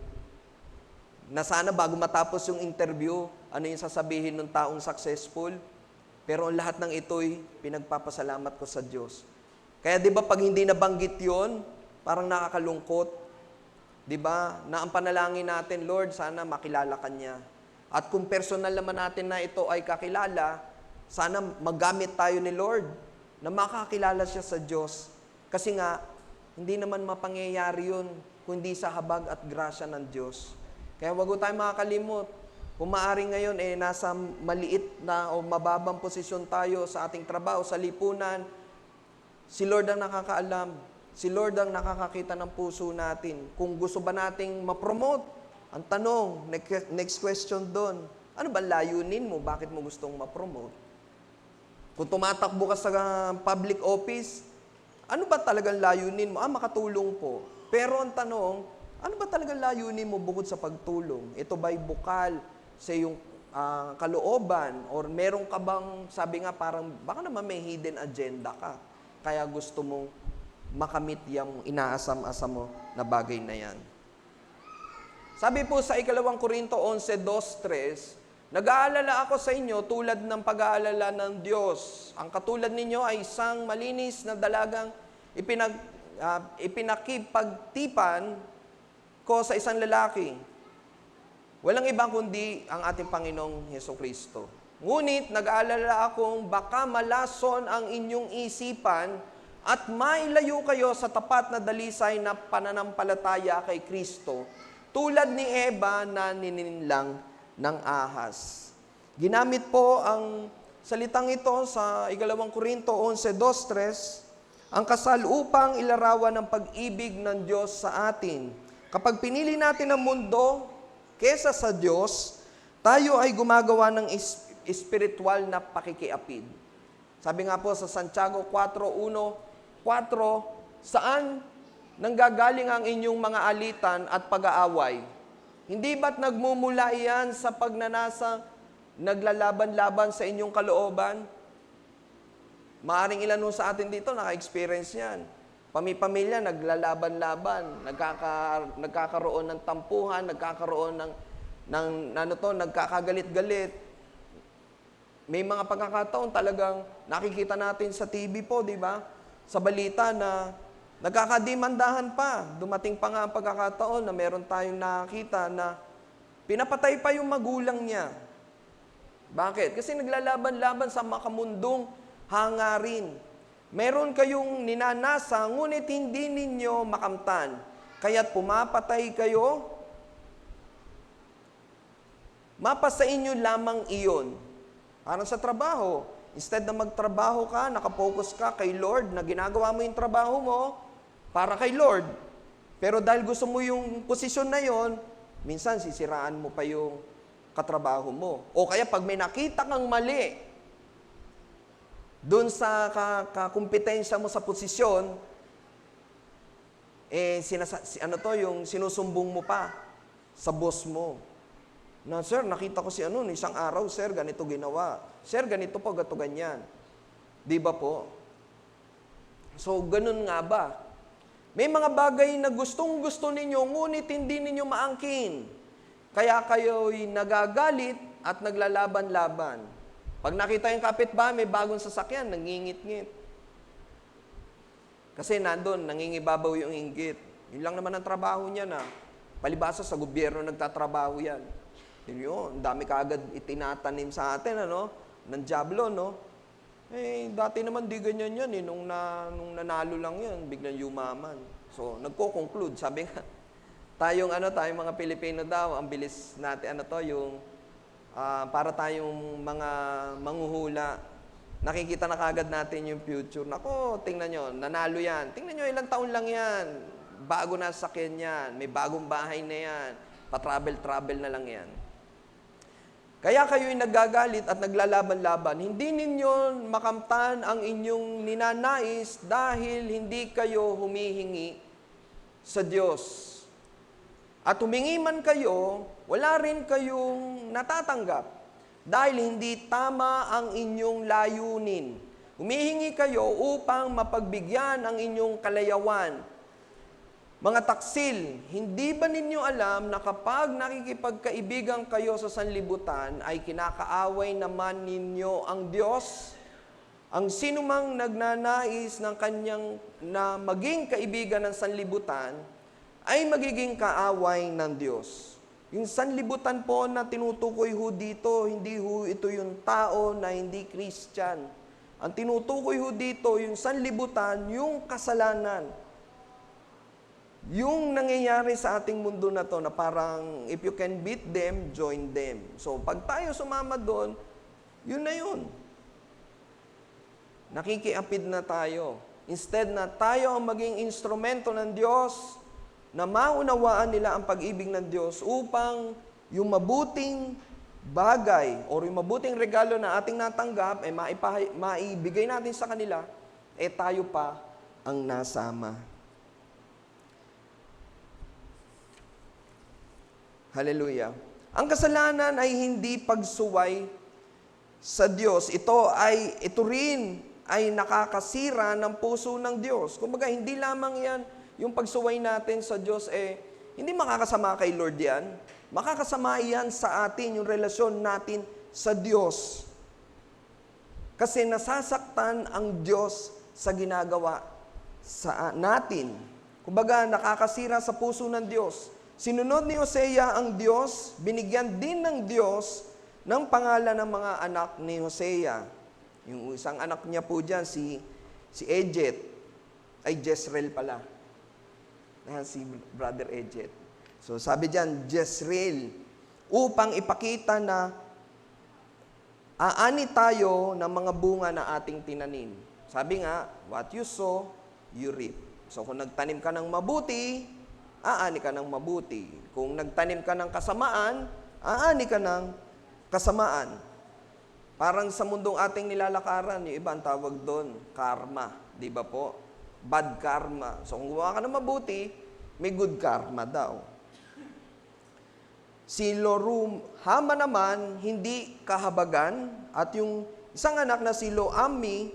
Speaker 3: Na sana bago matapos yung interview, ano yung sasabihin ng taong successful? Pero ang lahat ng ito'y pinagpapasalamat ko sa Diyos. Kaya di ba pag hindi nabanggit yon, parang nakakalungkot. Di ba? Na ang panalangin natin, Lord, sana makilala ka niya. At kung personal naman natin na ito ay kakilala, sana magamit tayo ni Lord na makakilala siya sa Diyos. Kasi nga, hindi naman mapangyayari yun kundi sa habag at grasya ng Diyos. Kaya wag tayo makakalimot. Kung maaari ngayon, nasa maliit na o mababang posisyon tayo sa ating trabaho, sa lipunan, si Lord ang nakakaalam. Si Lord ang nakakakita ng puso natin. Kung gusto ba nating ma-promote, ang tanong, next question doon, ano ba layunin mo? Bakit mo gustong ma-promote? Kung tumatakbo ka sa public office, ano ba talagang layunin mo? Makatulong po. Pero ang tanong, ano ba talagang layunin mo bukod sa pagtulong? Ito ba'y bukal sa iyong kalooban? Or meron ka bang, sabi nga parang, baka naman may hidden agenda ka. Kaya gusto mong makamit yung inaasam-asam mo na bagay na yan. Sabi po sa 2 Korinto 11:2-3, nag-aalala ako sa inyo tulad ng pag-aalala ng Diyos. Ang katulad ninyo ay isang malinis na dalagang ipinakipagtipan ko sa isang lalaki. Walang ibang kundi ang ating Panginoong Hesukristo. Ngunit nag-aalala akong baka malason ang inyong isipan at mailayo kayo sa tapat na dalisay na pananampalataya kay Kristo, tulad ni Eva na nininlang ng ahas. Ginamit po ang salitang ito sa 2 Korinto 11:2-3, ang kasal upang ilarawan ang pag-ibig ng Diyos sa atin. Kapag pinili natin ang mundo kesa sa Diyos, tayo ay gumagawa ng espiritual na pakikiapid. Sabi nga po sa Santiago 4:1-4, saan nanggagaling ang inyong mga alitan at pag-aaway? Hindi ba't nagmumula iyan sa pagnanasa, naglalaban-laban sa inyong kalooban? Maaring ilan sa atin dito naka-experience yan. Pamilya, naglalaban-laban, nagkakaroon ng tampuhan, nagkakaroon nagkakagalit-galit. May mga pagkakataon talagang nakikita natin sa TV po, di ba? Sa balita na nagkakadimandahan pa. Dumating pa nga ang pagkakataon na meron tayong nakita na pinapatay pa yung magulang niya. Bakit? Kasi naglalaban-laban sa makamundong hangarin. Meron kayong ninanasa, ngunit hindi ninyo makamtan. Kaya't pumapatay kayo, mapa sa inyo lamang iyon. Parang sa trabaho, instead na magtrabaho ka, nakapokus ka kay Lord, na ginagawa mo yung trabaho mo para kay Lord. Pero dahil gusto mo yung posisyon na yon, Minsan, sisiraan mo pa yung katrabaho mo. O kaya pag may nakita kang mali, doon sa kakumpetensya mo sa posisyon, yung sinusumbong mo pa sa boss mo. Na, sir, nakita ko si isang araw, sir, ganito ginawa. Sir, ganito po, gato ganyan. Di ba po? So, ganun nga ba? May mga bagay na gustong-gusto ninyo, ngunit hindi ninyo maangkin. Kaya kayo'y nagagalit at naglalaban-laban. Pag nakita yung kapitbahay, may bagong sasakyan, nangingit-ngit. Kasi nandun, nangingibabaw yung inggit. Yun lang naman ang trabaho niya na. Palibasa sa gobyerno nagtatrabaho yan. Yun, dami kaagad itinatanim sa atin, ng diablo, dati naman di ganyan yan, nung nanalo lang yan, biglang yumaman. So, nagko-conclude, sabi nga, tayong mga Pilipino daw, ang bilis natin, para tayong mga manghuhula, nakikita na kagad natin yung future. Nako, tingnan nyo, nanalo yan. Tingnan nyo, ilang taon lang yan. Bago na sakyan yan, may bagong bahay na yan, pa-travel-travel na lang yan. Kaya kayo'y nagagalit at naglalaban-laban, hindi ninyo makamtan ang inyong ninanais dahil hindi kayo humihingi sa Diyos. At humingi man kayo, wala rin kayong natatanggap dahil hindi tama ang inyong layunin. Humihingi kayo upang mapagbigyan ang inyong kalayawan. Mga taksil, hindi ba ninyo alam na kapag nakikipagkaibigan kayo sa sanlibutan, ay kinakaaway naman ninyo ang Diyos? Ang sinumang nagnanais ng kanyang na maging kaibigan ng sanlibutan, ay magiging kaaway ng Diyos. Yung sanlibutan po na tinutukoy ho dito, hindi ho ito yung tao na hindi Christian. Ang tinutukoy ho dito, yung sanlibutan, yung kasalanan. Yung nangyayari sa ating mundo na to na parang if you can beat them, join them. So pag tayo sumama doon, yun na yun. Nakikiapid na tayo. Instead na tayo ang maging instrumento ng Diyos na maunawaan nila ang pag-ibig ng Diyos upang yung mabuting bagay o yung mabuting regalo na ating natanggap ay maibigay natin sa kanila, tayo pa ang nasama. Hallelujah. Ang kasalanan ay hindi pagsuway sa Diyos. Ito rin ay nakakasira ng puso ng Diyos. Kumbaga, hindi lamang yan, yung pagsuway natin sa Diyos, hindi makakasama kay Lord yan. Makakasama yan sa atin, yung relasyon natin sa Diyos. Kasi nasasaktan ang Diyos sa ginagawa sa natin. Kumbaga, nakakasira sa puso ng Diyos. Sinunod ni Hosea ang Diyos, binigyan din ng Diyos ng pangalan ng mga anak ni Hosea. Yung isang anak niya po dyan, si Ejet, ay Jezreel pala. Si Brother Ejet. So sabi dyan, Jezreel, upang ipakita na aani tayo ng mga bunga na ating tinanim. Sabi nga, what you sow, you reap. So kung nagtanim ka ng mabuti, aani ka ng mabuti. Kung nagtanim ka ng kasamaan, aani ka ng kasamaan. Parang sa mundong ating nilalakaran, yung iba ang tawag doon, karma. Di ba po? Bad karma. So kung gumawa ka ng mabuti, may good karma daw. Si Lo-ruhama naman, hindi kahabagan, at yung isang anak na si Lo-ammi,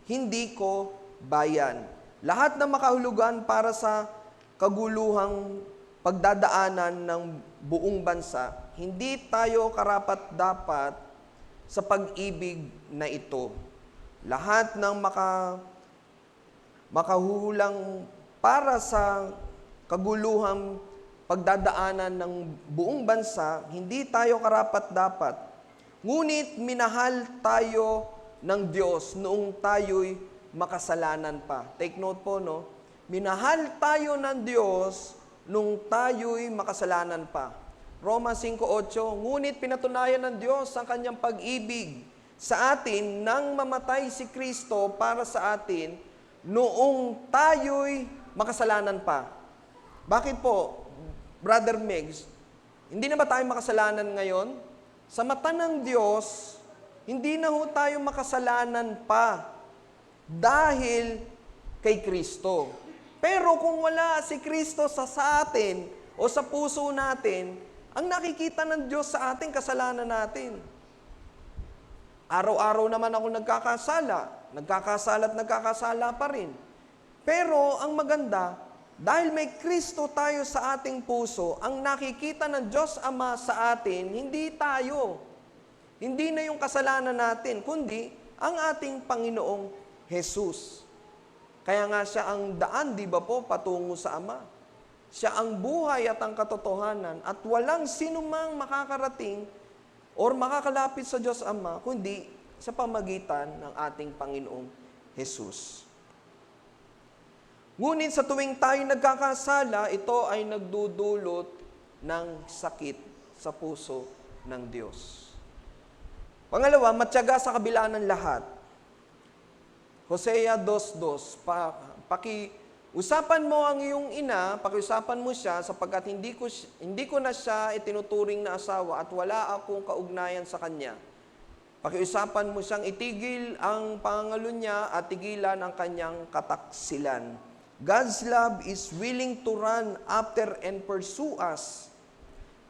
Speaker 3: hindi ko bayan. Lahat na makahulugan para sa kaguluhang pagdadaanan ng buong bansa, hindi tayo karapat-dapat sa pag-ibig na ito. Lahat ng makahulang para sa kaguluhang pagdadaanan ng buong bansa, hindi tayo karapat-dapat. Ngunit minahal tayo ng Diyos noong tayo'y makasalanan pa. Take note po, minahal tayo ng Diyos nung tayo'y makasalanan pa. Roma 5:8, ngunit pinatunayan ng Diyos ang kanyang pag-ibig sa atin nang mamatay si Kristo para sa atin noong tayo'y makasalanan pa. Bakit po, Brother Megs? Hindi na ba tayo makasalanan ngayon? Sa mata ng Diyos, hindi na ho tayo makasalanan pa dahil kay Kristo. Pero kung wala si Kristo sa atin o sa puso natin, ang nakikita ng Diyos sa ating kasalanan natin. Araw-araw naman ako nagkakasala at nagkakasala pa rin. Pero ang maganda, dahil may Kristo tayo sa ating puso, ang nakikita ng Diyos Ama sa atin, hindi tayo. Hindi na yung kasalanan natin, kundi ang ating Panginoong Jesus. Kaya nga siya ang daan, di ba po, patungo sa Ama. Siya ang buhay at ang katotohanan at walang sinumang makakarating or makakalapit sa Diyos Ama, kundi sa pamagitan ng ating Panginoong Jesus. Ngunit sa tuwing tayo nagkakasala, ito ay nagdudulot ng sakit sa puso ng Diyos. Pangalawa, matyaga sa kabila ng lahat. Hosea 2:2, pakiusapan mo ang iyong ina, pakiusapan mo siya sapagkat hindi ko na siya itinuturing na asawa at wala akong kaugnayan sa kanya. Pakiusapan mo siyang itigil ang pangangalo niya at tigilan ang kanyang kataksilan. God's love is willing to run after and pursue us.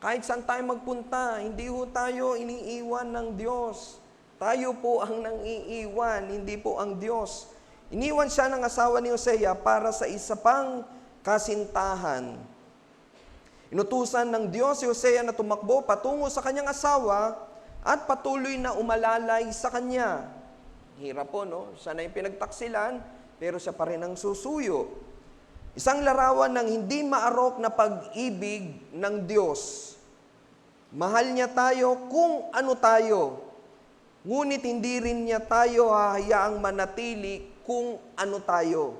Speaker 3: Kahit saan tayo magpunta, hindi ho tayo iniiwan ng Diyos. Tayo po ang nang-iiwan, hindi po ang Diyos. Iniwan siya ng asawa ni Hosea para sa isa pang kasintahan. Inutusan ng Diyos si Hosea na tumakbo patungo sa kanyang asawa at patuloy na umalalay sa kanya. Hirap po, no? Siya na yung pinagtaksilan, pero siya pa rin ang susuyo. Isang larawan ng hindi maarok na pag-ibig ng Diyos. Mahal niya tayo kung ano tayo. Ngunit hindi rin niya tayo hahayaang manatili kung ano tayo.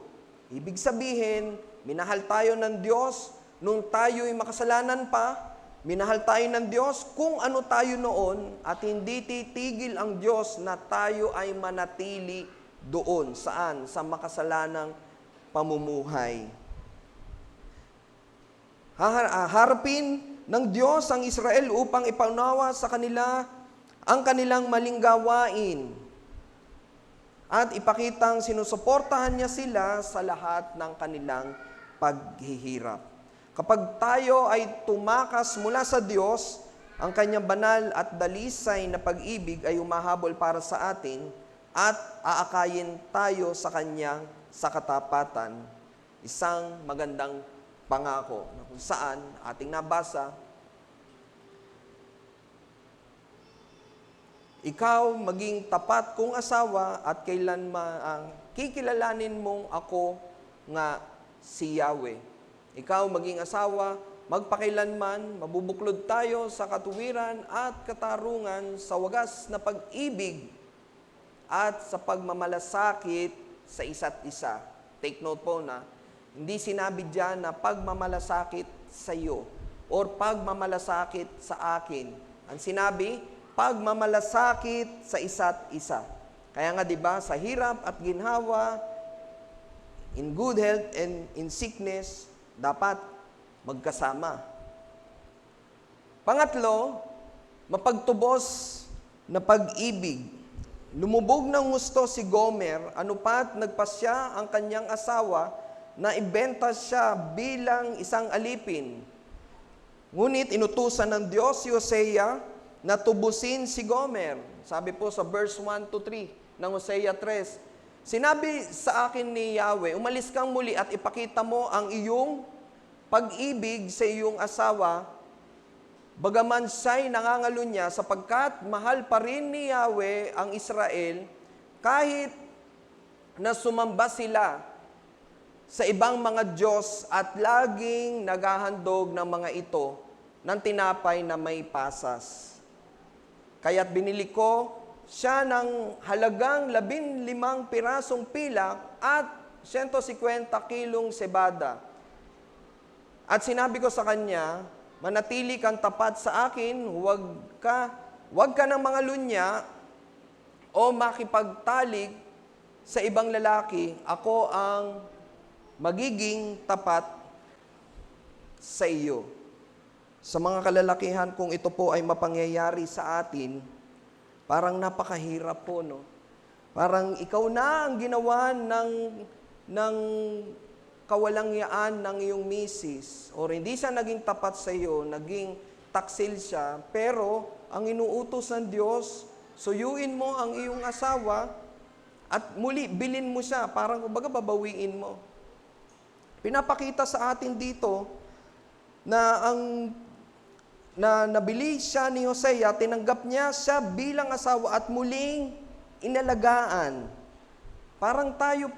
Speaker 3: Ibig sabihin, minahal tayo ng Diyos nung tayo'y makasalanan pa. Minahal tayo ng Diyos kung ano tayo noon at hindi titigil ang Diyos na tayo ay manatili doon. Saan? Sa makasalanang pamumuhay. Harapin ng Diyos ang Israel upang ipaunawa sa kanila ang kanilang maling gawain at ipakitang sinusuportahan niya sila sa lahat ng kanilang paghihirap. Kapag tayo ay tumakas mula sa Diyos, ang kanyang banal at dalisay na pag-ibig ay umahabol para sa atin at aakayin tayo sa kanyang sakatapatan. Isang magandang pangako na kung saan ating nabasa, ikaw maging tapat kong asawa at kailanman kikilalanin mong ako nga si Yahweh. Ikaw maging asawa, magpakailanman, mabubuklod tayo sa katuwiran at katarungan sa wagas na pag-ibig at sa pagmamalasakit sa isa't isa. Take note po na hindi sinabi diyan na pagmamalasakit sa iyo or pagmamalasakit sa akin. Ang sinabi, pagmamalasakit sa isa't isa. Kaya nga 'di ba, sa hirap at ginhawa, in good health and in sickness, dapat magkasama. Pangatlo, mapagtubos na pag-ibig. Lumubog ng gusto si Gomer, anupat nagpasya ang kanyang asawa na ibenta siya bilang isang alipin. Ngunit inutusan ng Diyos si Hosea na tubusin si Gomer. Sabi po sa verse 1-3 ng Hosea 3, sinabi sa akin ni Yahweh, umalis kang muli at ipakita mo ang iyong pag-ibig sa iyong asawa, bagaman siya'y nangangalo niya sapagkat mahal pa rin ni Yahweh ang Israel kahit na sumamba sila sa ibang mga Diyos at laging naghahandog ng mga ito ng tinapay na may pasas. Kaya't binili ko siya ng halagang 15 pirasong pilak at 150 kilong sebada. At sinabi ko sa kanya, manatili kang tapat sa akin, huwag ka ng mga lunya o makipagtalik sa ibang lalaki, ako ang magiging tapat sa iyo. sa mga kalalakihan, kung ito po ay mapangyayari sa atin, parang napakahirap po, no? Parang ikaw na ang ginawa ng kawalangyaan ng iyong misis, or hindi siya naging tapat sa iyo, naging taksil siya, pero ang inuutos ng Diyos, suyuin mo ang iyong asawa at muli bilin mo siya, parang kumbaga babawiin mo. Pinapakita sa atin dito na nabili siya ni Hosea, tinanggap niya siya bilang asawa at muling inalagaan. Parang tayo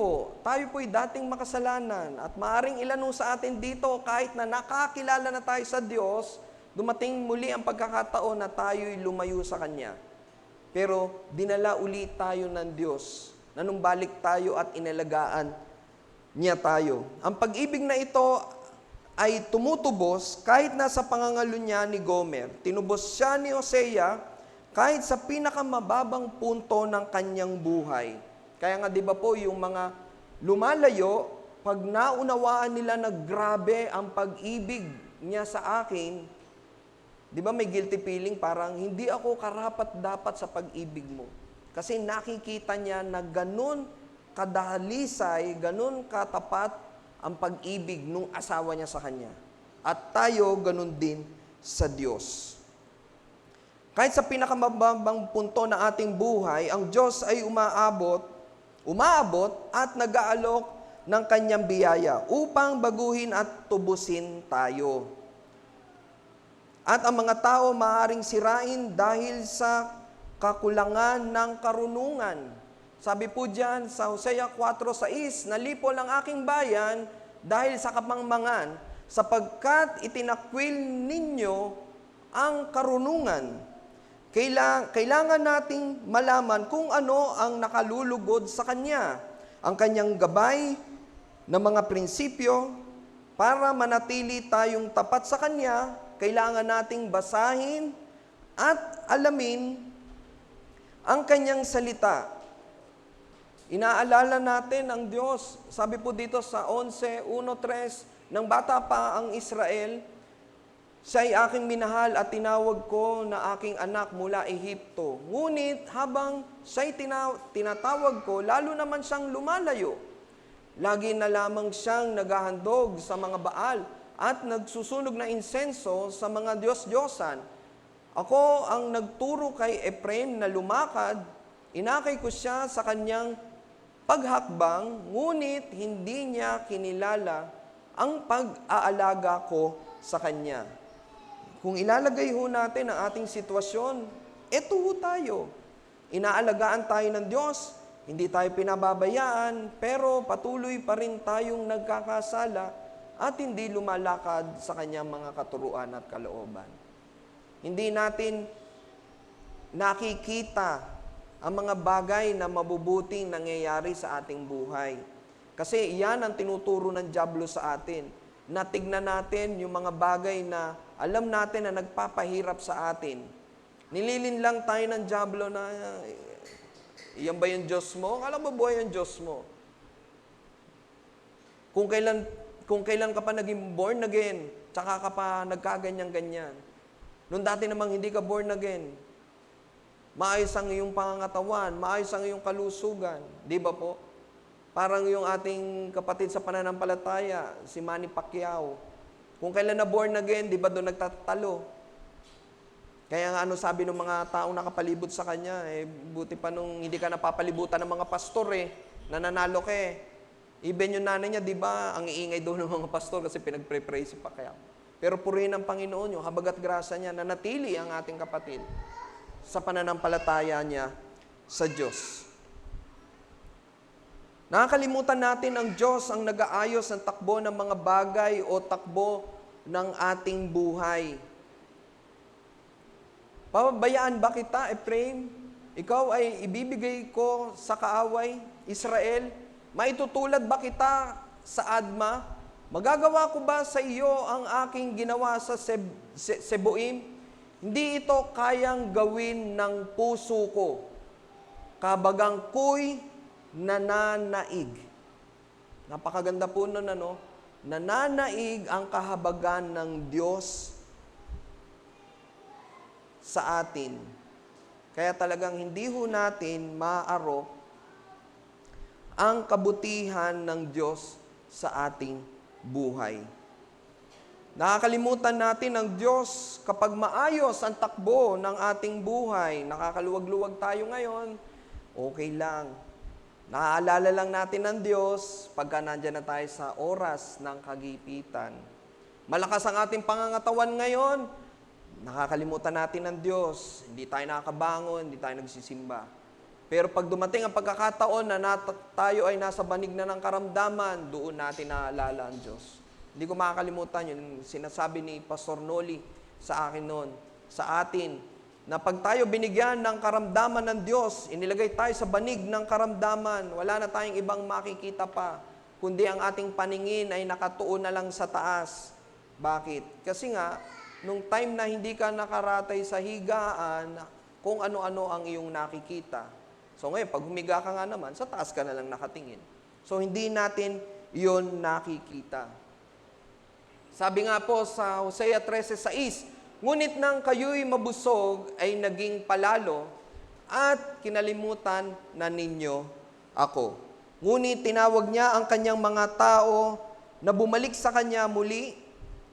Speaker 3: po'y dating makasalanan at maaring ilan sa atin dito kahit na nakakilala na tayo sa Diyos, dumating muli ang pagkakataon na tayo'y lumayo sa Kanya. Pero dinala ulit tayo ng Diyos, nanumbalik tayo at inalagaan niya tayo. Ang pag-ibig na ito ay tumutubos kahit nasa pangangalo niya ni Gomer. Tinubos siya ni Hosea kahit sa pinakamababang punto ng kanyang buhay. Kaya nga 'di ba po yung mga lumalayo, pag naunawaan nila na grabe ang pag-ibig niya sa akin, 'di ba may guilty feeling, parang hindi ako karapat-dapat sa pag-ibig mo. Kasi nakikita niya na ganun kadalisay, ganun katapat ang pag-ibig nung asawa niya sa kanya. At tayo ganun din sa Diyos. Kahit sa pinakamababang punto na ating buhay, ang Diyos ay umaabot at nag-aalok ng kanyang biyaya upang baguhin at tubusin tayo. At ang mga tao maaaring sirain dahil sa kakulangan ng karunungan. Sabi po diyan sa Hosea 4:6, nalipo ang aking bayan dahil sa kamangmangan, sapagkat itinakwil ninyo ang karunungan. Kailangan nating malaman kung ano ang nakalulugod sa Kanya, ang Kanyang gabay na mga prinsipyo. Para manatili tayong tapat sa Kanya, kailangan nating basahin at alamin ang Kanyang salita. Inaalala natin ang Diyos. Sabi po dito sa 11:1-3, nang bata pa ang Israel, siya'y aking minahal at tinawag ko na aking anak mula Ehipto. Ngunit habang siya'y tinatawag ko, lalo naman siyang lumalayo. Lagi na lamang siyang naghahandog sa mga Baal at nagsusunog na insenso sa mga Diyos-Diyosan. Ako ang nagturo kay Ephraim na lumakad, inakay ko siya sa kanyang paghakbang, ngunit hindi niya kinilala ang pag-aalaga ko sa kanya. Kung ilalagay ho natin ang ating sitwasyon, eto ho tayo. Inaalagaan tayo ng Diyos, hindi tayo pinababayaan, pero patuloy pa rin tayong nagkakasala at hindi lumalakad sa kanyang mga katuruan at kalooban. Hindi natin nakikita ang mga bagay na mabubuting nangyayari sa ating buhay. Kasi iyan ang tinuturo ng dyablo sa atin. Natignan natin yung mga bagay na alam natin na nagpapahirap sa atin. Nililin lang tayo ng dyablo na, iyan ba yung Diyos mo? Alam mo buhay yung Diyos mo? Kung kailan ka pa naging born again, tsaka ka pa nagkaganyan-ganyan. Noong dati namang hindi ka born again, maayos ang iyong pangangatawan, maayos ang iyong kalusugan. Di ba po? Parang yung ating kapatid sa pananampalataya, si Manny Pacquiao. Kung kailan na born again, di ba doon nagtatalo? Kaya nga ano sabi ng mga taong nakapalibot sa kanya, buti pa nung hindi ka napapalibutan ng mga pastor nananalo ka Even yung nanay niya, di ba, ang iingay doon ng mga pastor kasi pinag-pray si Pacquiao. Pero purihin ng Panginoon yung habagat grasa niya, nanatili ang ating kapatid sa pananampalataya niya sa Diyos. Nakakalimutan natin ang Diyos ang nag-aayos ng takbo ng mga bagay o takbo ng ating buhay. Pababayaan ba kita, Ephraim? Ikaw ay ibibigay ko sa kaaway, Israel? Maitutulad ba kita sa Adma? Magagawa ko ba sa iyo ang aking ginawa sa Seboim? Hindi ito kayang gawin ng puso ko. Kabagang ko'y nananaig. Napakaganda po nun, Nananaig ang kahabagan ng Diyos sa atin. Kaya talagang hindi ho natin maarok ang kabutihan ng Diyos sa ating buhay. Nakakalimutan natin ang Diyos kapag maayos ang takbo ng ating buhay. Nakakaluwag-luwag tayo ngayon, okay lang. Naaalala lang natin ang Diyos pagka nandyan na tayo sa oras ng kagipitan. Malakas ang ating pangangatawan ngayon, nakakalimutan natin ang Diyos. Hindi tayo nakakabangon, hindi tayo nagsisimba. Pero pag dumating ang pagkakataon na tayo ay nasa banig na ng karamdaman, doon natin naaalala ang Diyos. Hindi ko makakalimutan yung sinasabi ni Pastor Noli sa akin noon, sa atin, na pag tayo binigyan ng karamdaman ng Diyos, inilagay tayo sa banig ng karamdaman, wala na tayong ibang makikita pa, kundi ang ating paningin ay nakatuon na lang sa taas. Bakit? Kasi nga, nung time na hindi ka nakaratay sa higaan, kung ano-ano ang iyong nakikita. So ngayon, pag humiga ka nga naman, sa taas ka na lang nakatingin. So hindi natin iyon nakikita. Sabi nga po sa Hosea 13:6, ngunit nang kayo'y mabusog ay naging palalo at kinalimutan na ninyo ako. Ngunit tinawag niya ang kanyang mga tao na bumalik sa kanya muli,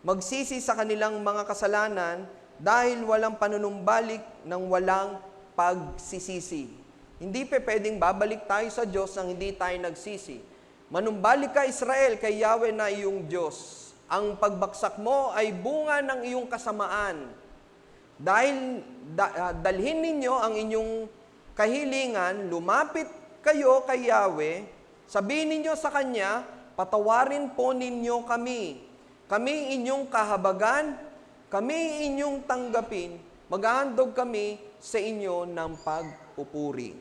Speaker 3: magsisi sa kanilang mga kasalanan dahil walang panunumbalik ng walang pagsisisi. Hindi pwedeng babalik tayo sa Diyos nang hindi tayo nagsisi. Manumbalik ka Israel kay Yahweh na iyong Diyos. Ang pagbaksak mo ay bunga ng iyong kasamaan. Dahil dalhin ninyo ang inyong kahilingan, lumapit kayo kay Yahweh, sabihin ninyo sa Kanya, patawarin po ninyo kami. Kami inyong kahabagan, kami inyong tanggapin, maghahandog kami sa inyo ng pagpupuri.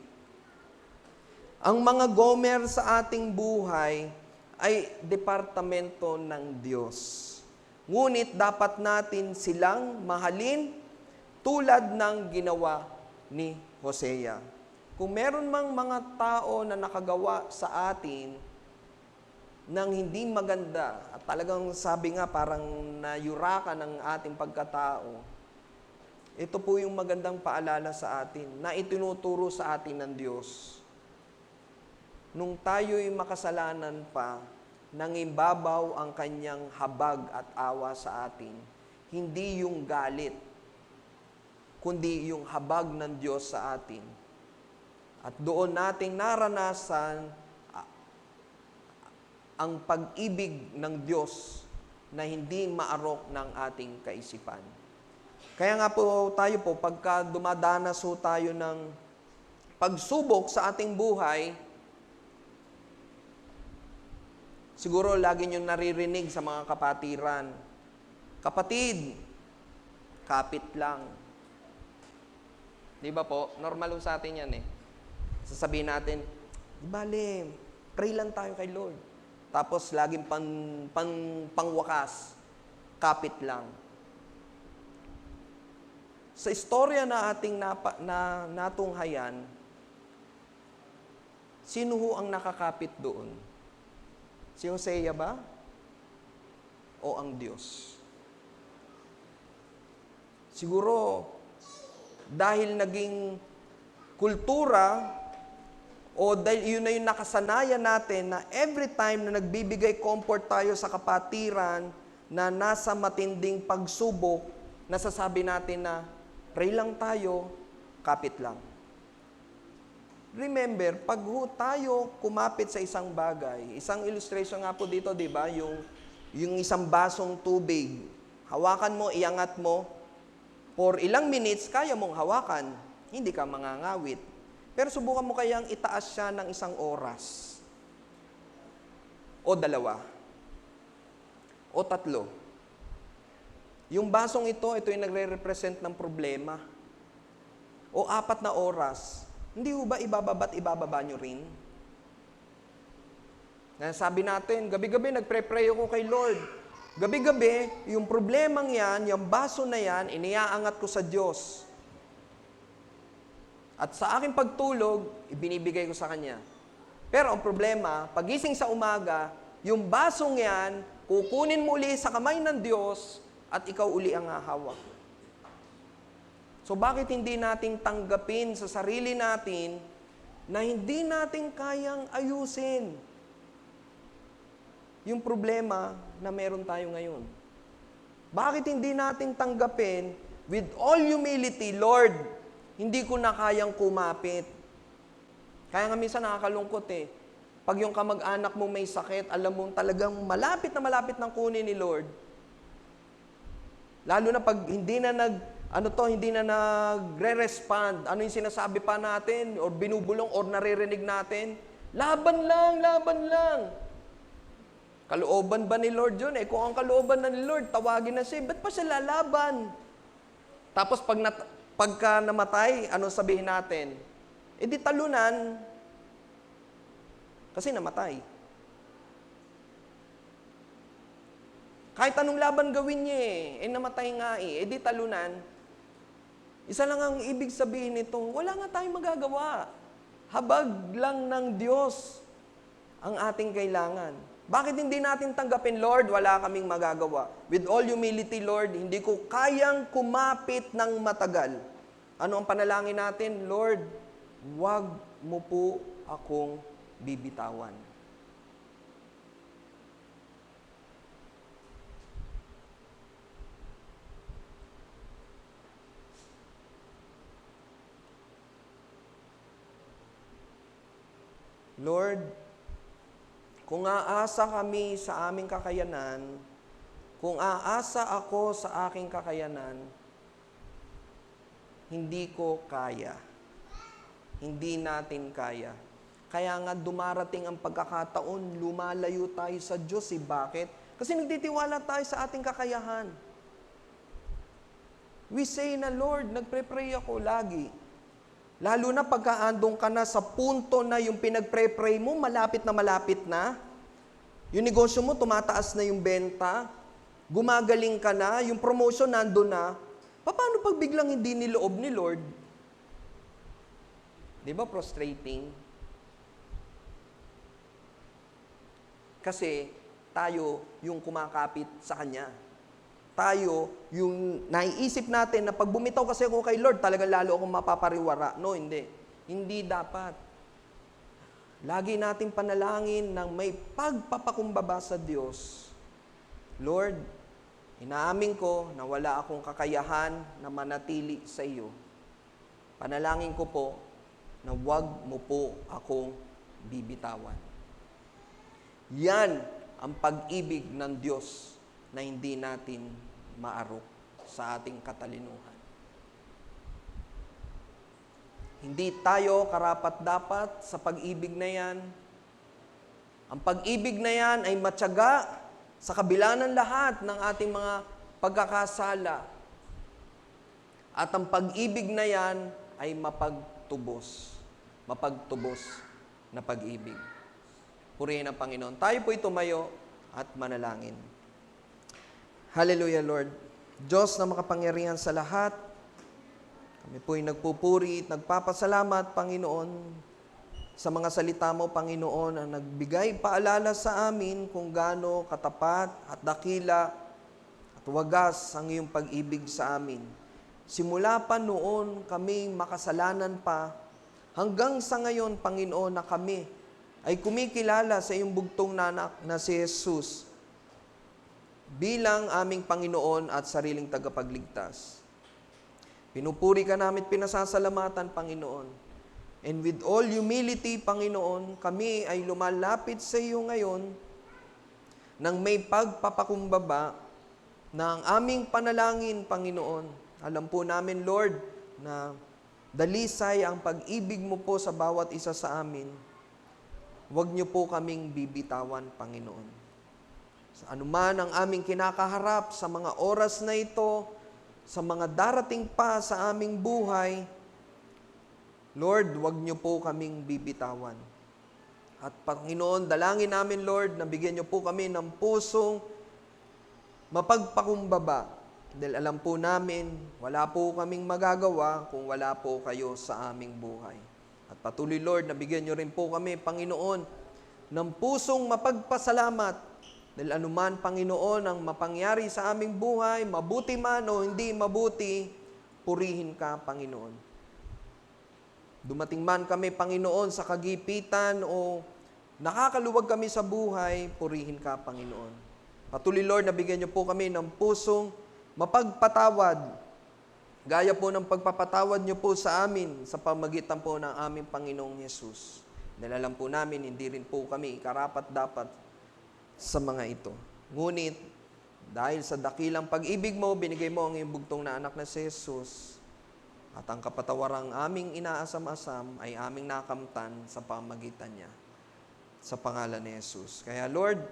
Speaker 3: Ang mga Gomer sa ating buhay ay departamento ng Diyos. Ngunit dapat natin silang mahalin tulad ng ginawa ni Hosea. Kung meron mang mga tao na nakagawa sa atin ng hindi maganda, at talagang sabi nga parang nayuraka ng ating pagkatao, ito po yung magandang paalala sa atin na itinuturo sa atin ng Diyos. Nung tayo'y makasalanan pa, nangibabaw ang kanyang habag at awa sa atin. Hindi yung galit, kundi yung habag ng Diyos sa atin. At doon nating naranasan ang pag-ibig ng Diyos na hindi maarok ng ating kaisipan. Kaya nga po tayo po, pagka dumadanas po tayo ng pagsubok sa ating buhay, siguro lagi nyo naririnig sa mga kapatiran, kapatid, kapit lang. Di ba po? Normal sa atin yan eh. Sasabihin natin, di bale, pray lang tayo kay Lord. Tapos laging pangwakas, kapit lang. Sa istorya na ating natunghayan, sino ho ang nakakapit doon? Si Hosea ba? O ang Diyos? Siguro, dahil naging kultura, o dahil yun na yung nakasanayan natin na every time na nagbibigay comfort tayo sa kapatiran na nasa matinding pagsubok, nasasabi natin na, pray lang tayo, kapit lang. Remember, pag tayo kumapit sa isang bagay, isang illustration nga po dito, di ba? Yung isang basong tubig, hawakan mo, iangat mo, for ilang minutes, kaya mong hawakan, hindi ka mangangawit. Pero subukan mo kayang itaas siya ng isang oras, o 2, o 3. Yung basong ito yung nagre-represent ng problema. O 4 na oras, hindi ho ba ibababa't ibababa nyo rin? Sabi natin, gabi-gabi nagpre-pray ako kay Lord. Gabi-gabi, yung problemang yan, yung baso na yan, iniaangat ko sa Diyos. At sa aking pagtulog, ibinibigay ko sa Kanya. Pero ang problema, pagising sa umaga, yung basong yan, kukunin mo uli sa kamay ng Diyos at ikaw uli ang hahawak. So bakit hindi natin tanggapin sa sarili natin na hindi natin kayang ayusin yung problema na meron tayo ngayon? Bakit hindi natin tanggapin with all humility, Lord, hindi ko na kayang kumapit. Kaya nga minsan nakakalungkot eh. Pag yung kamag-anak mo may sakit, alam mo talagang malapit na kunin ni Lord. Lalo na pag hindi na nagre-respond, ano yung sinasabi pa natin, or binubulong, or naririnig natin, laban lang. Kalooban ba ni Lord yun? Eh, kung ang kalooban na ni Lord, tawagin na siya, ba't pa siya lalaban? Tapos pagka namatay, ano sabihin natin? Eh di talunan, kasi namatay. Kahit anong laban gawin niya eh namatay nga eh di talunan. Isa lang ang ibig sabihin nito, wala nga tayong magagawa. Habag lang ng Diyos ang ating kailangan. Bakit hindi natin tanggapin, Lord, wala kaming magagawa? With all humility, Lord, hindi ko kayang kumapit ng matagal. Ano ang panalangin natin? Lord, wag mo po akong bibitawan. Lord, kung aasa kami sa aming kakayanan, kung aasa ako sa aking kakayanan, hindi ko kaya. Hindi natin kaya. Kaya nga dumarating ang pagkakataon, lumalayo tayo sa Diyos. Bakit? Kasi nagtitiwala tayo sa ating kakayahan. We say na, Lord, nagpre-pray ako lagi. Lalo na pagkaandong ka na sa punto na yung pinagpre-pray mo, malapit na. Yung negosyo mo, tumataas na yung benta. Gumagaling ka na, yung promotion nandun na. Paano pag biglang hindi niloob ni Lord? Di ba frustrating? Kasi tayo yung kumakapit sa Kanya. Tayo yung naiisip natin na pag bumitaw kasi ako kay Lord, talagang lalo akong mapapariwara. No, hindi. Hindi dapat. Lagi nating panalangin ng may pagpapakumbaba sa Diyos. Lord, inaamin ko na wala akong kakayahan na manatili sa iyo. Panalangin ko po na wag mo po akong bibitawan. Yan ang pag-ibig ng Diyos na hindi natin maarok sa ating katalinuhan. Hindi tayo karapat-dapat sa pag-ibig na yan. Ang pag-ibig na yan ay matyaga sa kabila ng lahat ng ating mga pagkakasala. At ang pag-ibig na yan ay mapagtubos. Mapagtubos na pag-ibig. Purihin ang Panginoon. Tayo po'y tumayo at manalangin. Hallelujah, Lord. Diyos na makapangyarihan sa lahat, kami po'y nagpupuri at nagpapasalamat, Panginoon, sa mga salita mo, Panginoon, ang nagbigay paalala sa amin kung gaano katapat at dakila at wagas ang iyong pag-ibig sa amin. Simula pa noon kami makasalanan pa, hanggang sa ngayon, Panginoon, na kami ay kumikilala sa iyong bugtong na anak na si Jesus bilang aming Panginoon at sariling tagapagligtas. Pinupuri ka namin, pinasasalamatan, Panginoon. And with all humility, Panginoon, kami ay lumalapit sa iyo ngayon nang may pagpapakumbaba na ang aming panalangin, Panginoon. Alam po namin, Lord, na dalisay ang pag-ibig mo po sa bawat isa sa amin. Huwag niyo po kaming bibitawan, Panginoon. Sa anuman ang aming kinakaharap sa mga oras na ito, sa mga darating pa sa aming buhay, Lord, huwag niyo po kaming bibitawan. At Panginoon, dalangin namin, Lord, na bigyan niyo po kami ng pusong mapagpakumbaba. Dahil alam po namin, wala po kaming magagawa kung wala po kayo sa aming buhay. At patuloy, Lord, na bigyan niyo rin po kami, Panginoon, ng pusong mapagpasalamat. Dahil anuman, Panginoon, ang mapangyari sa aming buhay, mabuti man o hindi mabuti, purihin ka, Panginoon. Dumating man kami, Panginoon, sa kagipitan o nakakaluwag kami sa buhay, purihin ka, Panginoon. Patuloy, Lord, nabigyan niyo po kami ng pusong mapagpatawad. Gaya po ng pagpapatawad niyo po sa amin sa pamagitan po ng aming Panginoong Yesus. Dahil alam po namin, hindi rin po kami karapat-dapat sa mga ito. Ngunit, dahil sa dakilang pag-ibig mo, binigay mo ang iyong bugtong na anak na si Jesus, at ang kapatawarang aming inaasam-asam ay aming nakamtan sa pamagitan niya. Sa pangalan ni Jesus. Kaya Lord,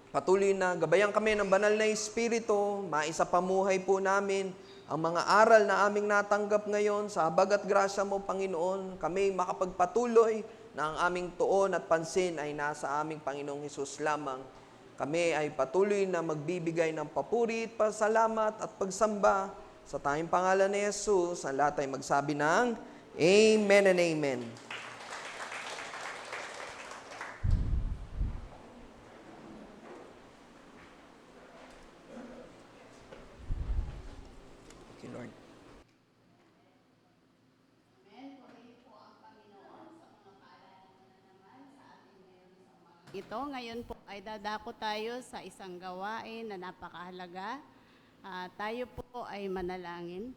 Speaker 3: patuloy na gabayan kami ng banal na Espiritu, maisapamuhay po namin ang mga aral na aming natanggap ngayon sa habag at grasya mo, Panginoon. Kami makapagpatuloy na ang aming tuon at pansin ay nasa aming Panginoong Hesus lamang. Kami ay patuloy na magbibigay ng papuri, pasalamat at pagsamba sa tayong pangalan ni Jesus. Ang lahat ay magsabi ng Amen and Amen. Okay, Lord.
Speaker 4: Ito, ngayon po ay dadako tayo sa isang gawain na napakahalaga. Tayo po ay manalangin.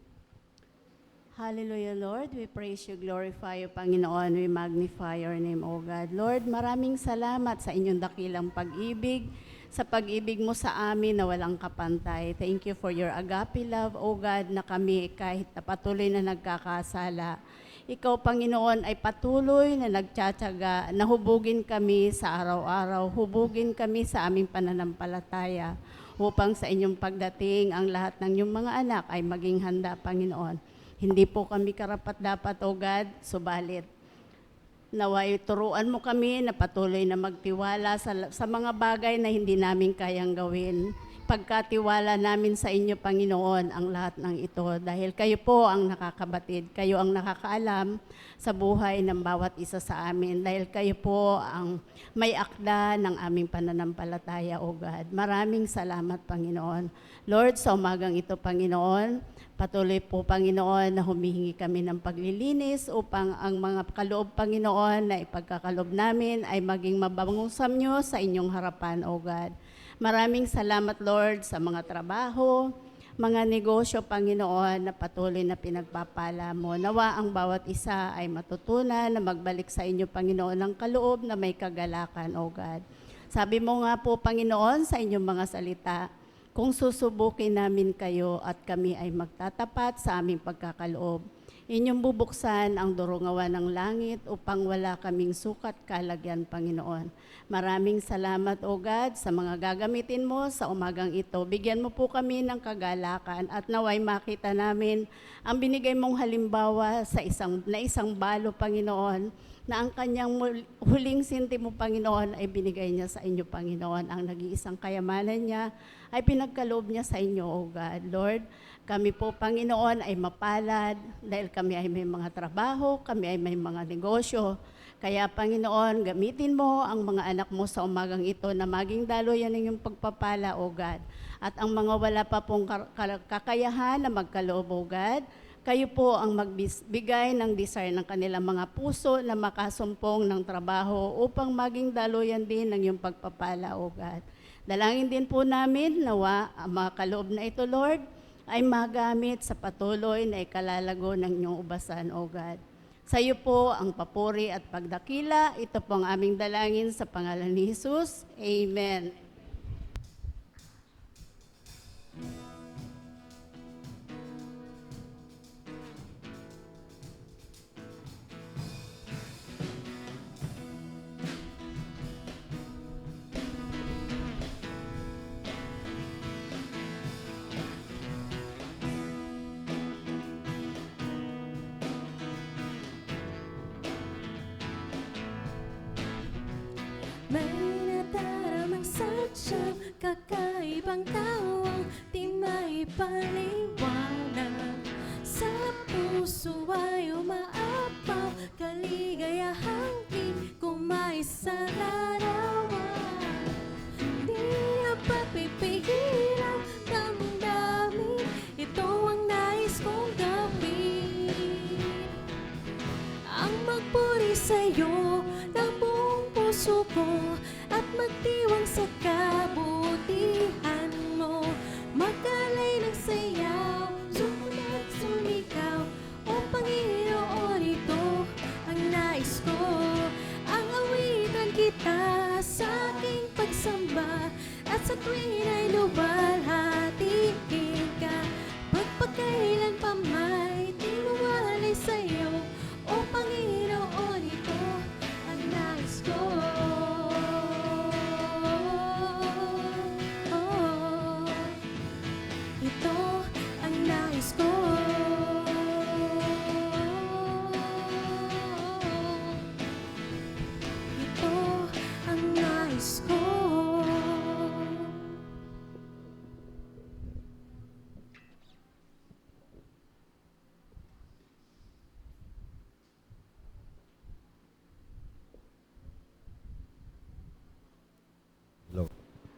Speaker 4: Hallelujah, Lord. We praise you, glorify you, Panginoon. We magnify your name, O God. Lord, maraming salamat sa inyong dakilang pag-ibig, sa pag-ibig mo sa amin na walang kapantay. Thank you for your agape love, O God, na kami kahit na patuloy na nagkakasala, Ikaw, Panginoon, ay patuloy na nagtsatsaga na hubugin kami sa araw-araw, hubugin kami sa aming pananampalataya upang sa inyong pagdating ang lahat ng inyong mga anak ay maging handa, Panginoon. Hindi po kami karapat-dapat, O God, subalit naway turuan mo kami na patuloy na magtiwala sa mga bagay na hindi namin kayang gawin. Pagkatiwala namin sa inyo, Panginoon, ang lahat ng ito. Dahil kayo po ang nakakabatid, kayo ang nakakaalam sa buhay ng bawat isa sa amin. Dahil kayo po ang may akda ng aming pananampalataya, O God. Maraming salamat, Panginoon. Lord, sa umagang ito, Panginoon, patuloy po, Panginoon, na humihingi kami ng paglilinis upang ang mga kaloob, Panginoon, na ipagkakalob namin ay maging mabangong samyo sa inyong harapan, O God. Maraming salamat, Lord, sa mga trabaho, mga negosyo, Panginoon, na patuloy na pinagpapala mo. Nawa ang bawat isa ay matutunan na magbalik sa inyo, Panginoon, ng kaloob na may kagalakan, O God. Sabi mo nga po, Panginoon, sa inyong mga salita, kung susubukin namin kayo at kami ay magtatapat sa aming pagkakaloob, inyong bubuksan ang durungawan ng langit upang wala kaming sukat kalagyan, Panginoon. Maraming salamat, O God, sa mga gagamitin mo sa umagang ito. Bigyan mo po kami ng kagalakan at naway makita namin ang binigay mong halimbawa sa isang balo, Panginoon, na ang kanyang huling sintimo, Panginoon, ay binigay niya sa inyo, Panginoon. Ang nag-iisang kayamanan niya ay pinagkaloob niya sa inyo, O God. Lord, kami po, Panginoon, ay mapalad dahil kami ay may mga trabaho, kami ay may mga negosyo. Kaya, Panginoon, gamitin mo ang mga anak mo sa umagang ito na maging daluyan ng iyong pagpapala, O God. At ang mga wala pa pong kakayahan na magkaloob, O God, kayo po ang magbigay ng desire ng kanilang mga puso na makasumpong ng trabaho upang maging daluyan din ng iyong pagpapala, O God. Dalangin din po namin nawa ang mga kaloob na ito, Lord, ay magamit sa patuloy na ikalalago ng inyong ubasan, O God. Sa iyo po ang papuri at pagdakila. Ito po ang aming dalangin sa pangalan ni Jesus. Amen.
Speaker 1: May nadaramang sadyang kakaibang tawang di may paliwanag. Sa puso ay umaapaw, kaligayahang di ko maisararawan. Di na papipigilan damdamin, ito ang nais kong gawin. sa'yo ng buong puso ko at magdiwang sa kabutihan mo. Mag-alay ng sayaw, sumunod, sumikaw, o Panginoon, ito ang nais ko. Ang awitan kita sa aking pagsamba at sa tuwin ay luwalhatiin ka. Pagpagkailan pa may tinuwalay sa'yo, o Panginoon, ito ang nais ko. Ito ang nais ko. Ito ang nais ko.
Speaker 2: Hello.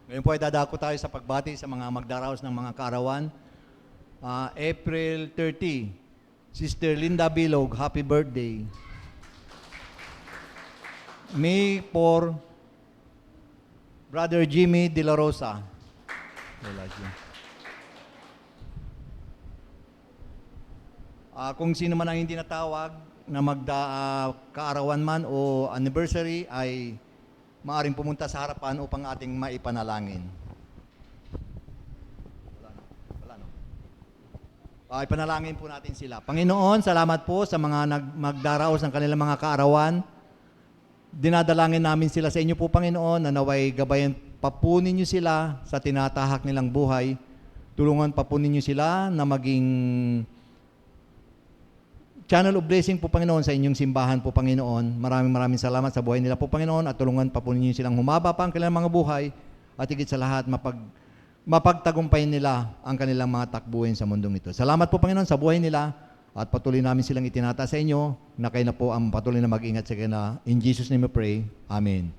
Speaker 2: Ngayon po ay dadako tayo sa pagbati sa mga magdaraos ng mga kaarawan. April 30, Sister Linda Bilog, happy birthday. May 4, Brother Jimmy De La Rosa. Kung sino man ang hindi natawag na kaarawan man o anniversary ay maaring pumunta sa harapan upang ating maipanalangin. Ipanalangin po natin sila. Panginoon, salamat po sa mga magdaraos ng kanilang mga kaarawan. Dinadalangin namin sila sa inyo po, Panginoon, na naway gabayan pa po ninyo sila sa tinatahak nilang buhay. Tulungan pa po ninyo sila na maging channel of blessing po, Panginoon, sa inyong simbahan po, Panginoon. Maraming salamat sa buhay nila po, Panginoon, at tulungan pa po ninyo silang humaba pa ang kanilang mga buhay at higit sa lahat mapagtagumpayin nila ang kanilang mga takbuhin sa mundong ito. Salamat po, Panginoon, sa buhay nila at patuloy namin silang itinata sa inyo na kayo na po ang patuloy na mag-ingat sa kanila. In Jesus' name we pray. Amen.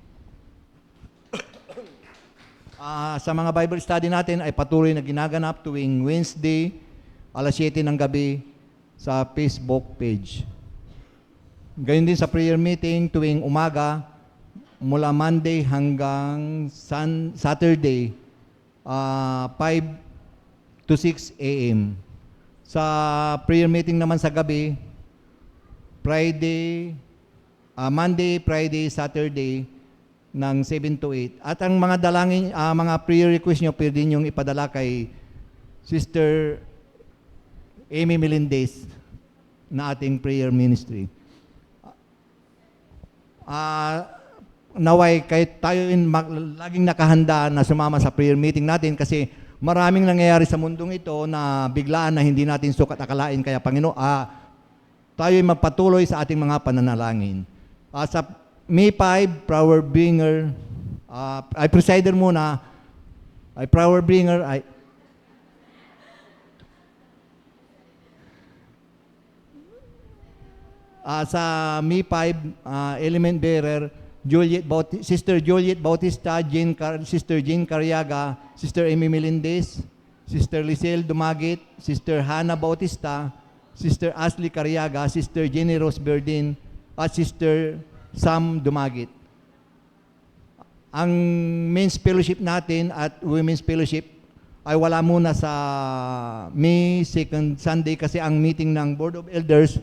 Speaker 2: Sa mga Bible study natin ay patuloy na ginaganap tuwing Wednesday, alas 7 ng gabi sa Facebook page. Gayon din sa prayer meeting tuwing umaga mula Monday hanggang Saturday, 5 to 6 a.m. Sa prayer meeting naman sa gabi, Monday, Friday, Saturday, ng 7 to 8. At ang mga dalangin, mga prayer request nyo, pwede nyo ipadala kay Sister Amy Melendez na ating prayer ministry. Naway, kahit tayo laging nakahanda na sumama sa prayer meeting natin kasi maraming nangyayari sa mundong ito na biglaan na hindi natin sukat akalain. Kaya Panginoon, tayo'y magpatuloy sa ating mga pananalangin. Sa May 5, Power Bringer, ay presider muna, ay Power Bringer, ay sa May 5, Element Bearer, Sister Juliet Bautista, Sister Jean Cariaga, Sister Amy Melendez, Sister Lisel Dumagit, Sister Hannah Bautista, Sister Ashley Cariaga, Sister Jenny Rose Berdin, at Sister Sam Dumagit. Ang men's fellowship natin at women's fellowship ay wala muna sa May 2nd Sunday kasi ang meeting ng Board of Elders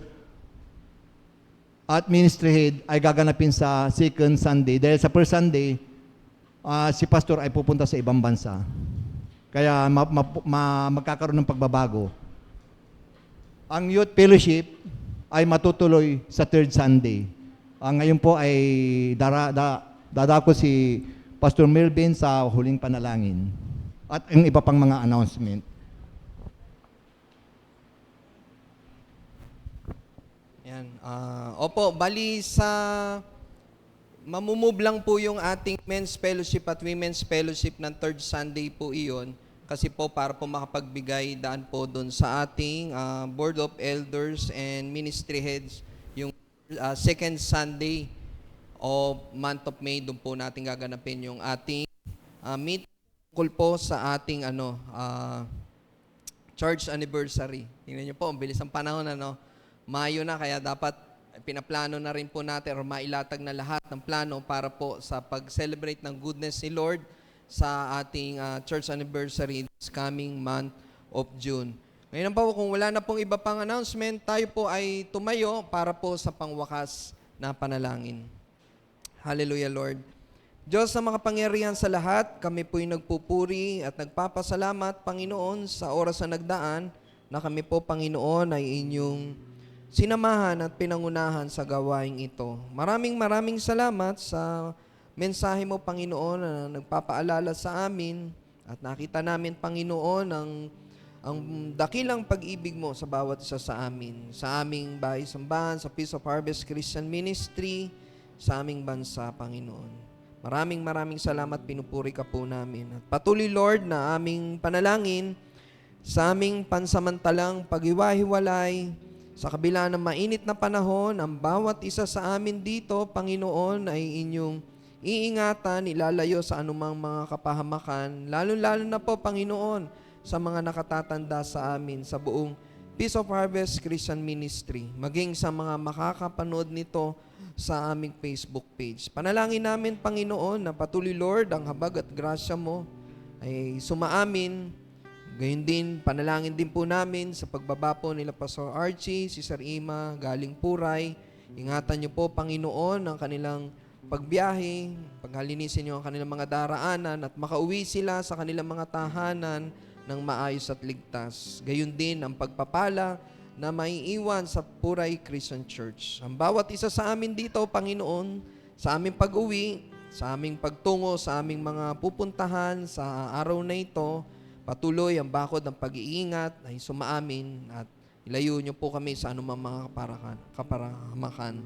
Speaker 2: at Ministry Head ay gaganapin sa 2nd Sunday. Dahil sa first Sunday, si Pastor ay pupunta sa ibang bansa. Kaya magkakaroon ng pagbabago. Ang Youth Fellowship ay matutuloy sa 3rd Sunday. Ngayon po ay dadako si Pastor Melvin sa huling panalangin. At ang iba pang mga announcement.
Speaker 3: Yan. Opo, bali sa mamumove lang po yung ating men's fellowship at women's fellowship ng 3rd Sunday po iyon. Kasi po para po makapagbigay daan po doon sa ating Board of Elders and Ministry Heads yung 2nd Sunday of month of May. Doon po natin gaganapin yung ating meeting tungkol po sa ating church anniversary. Tingnan niyo po, ang bilis ang panahon, Mayo na, kaya dapat pinaplano na rin po natin or mailatag na lahat ng plano para po sa pag-celebrate ng goodness ni Lord sa ating church anniversary this coming month of June. Ngayon po, kung wala na pong iba pang announcement, tayo po ay tumayo para po sa pangwakas na panalangin. Hallelujah, Lord. Diyos na makapangyarihan sa lahat, kami po'y nagpupuri at nagpapasalamat, Panginoon, sa oras na nagdaan na kami po, Panginoon, ay inyong sinamahan at pinangunahan sa gawaing ito. Maraming salamat sa mensahe mo, Panginoon, na nagpapaalala sa amin at nakita namin, Panginoon, ang dakilang pag-ibig mo sa bawat isa sa amin, sa aming bahay sambahan, sa Peace of Harvest Christian Ministry, sa aming bansa, Panginoon. Maraming salamat, pinupuri ka po namin. At patuloy, Lord, na aming panalangin sa aming pansamantalang paghiwa-hiwalay, sa kabila ng mainit na panahon, ang bawat isa sa amin dito, Panginoon, ay inyong iingatan, ilalayo sa anumang mga kapahamakan, lalo-lalo na po, Panginoon, sa mga nakatatanda sa amin, sa buong Peace of Harvest Christian Ministry, maging sa mga makakapanood nito sa aming Facebook page. Panalangin namin, Panginoon, na patuloy, Lord, ang habag at grasya mo ay sumaamin. Gayon din, panalangin din po namin sa pagbaba po nila Pastor Archie, si Sir Ima, galing Puray. Ingatan niyo po, Panginoon, ang kanilang pagbiyahe, paghalinisin niyo ang kanilang mga daraanan at makauwi sila sa kanilang mga tahanan ng maayos at ligtas. Gayon din ang pagpapala na maiiwan sa Puray Christian Church. Ang bawat isa sa amin dito, Panginoon, sa aming pag-uwi, sa aming pagtungo, sa aming mga pupuntahan sa araw na ito, patuloy ang bakod ng pag-iingat ay sumaamin at ilayo niyo po kami sa anumang mga kaparahamakan.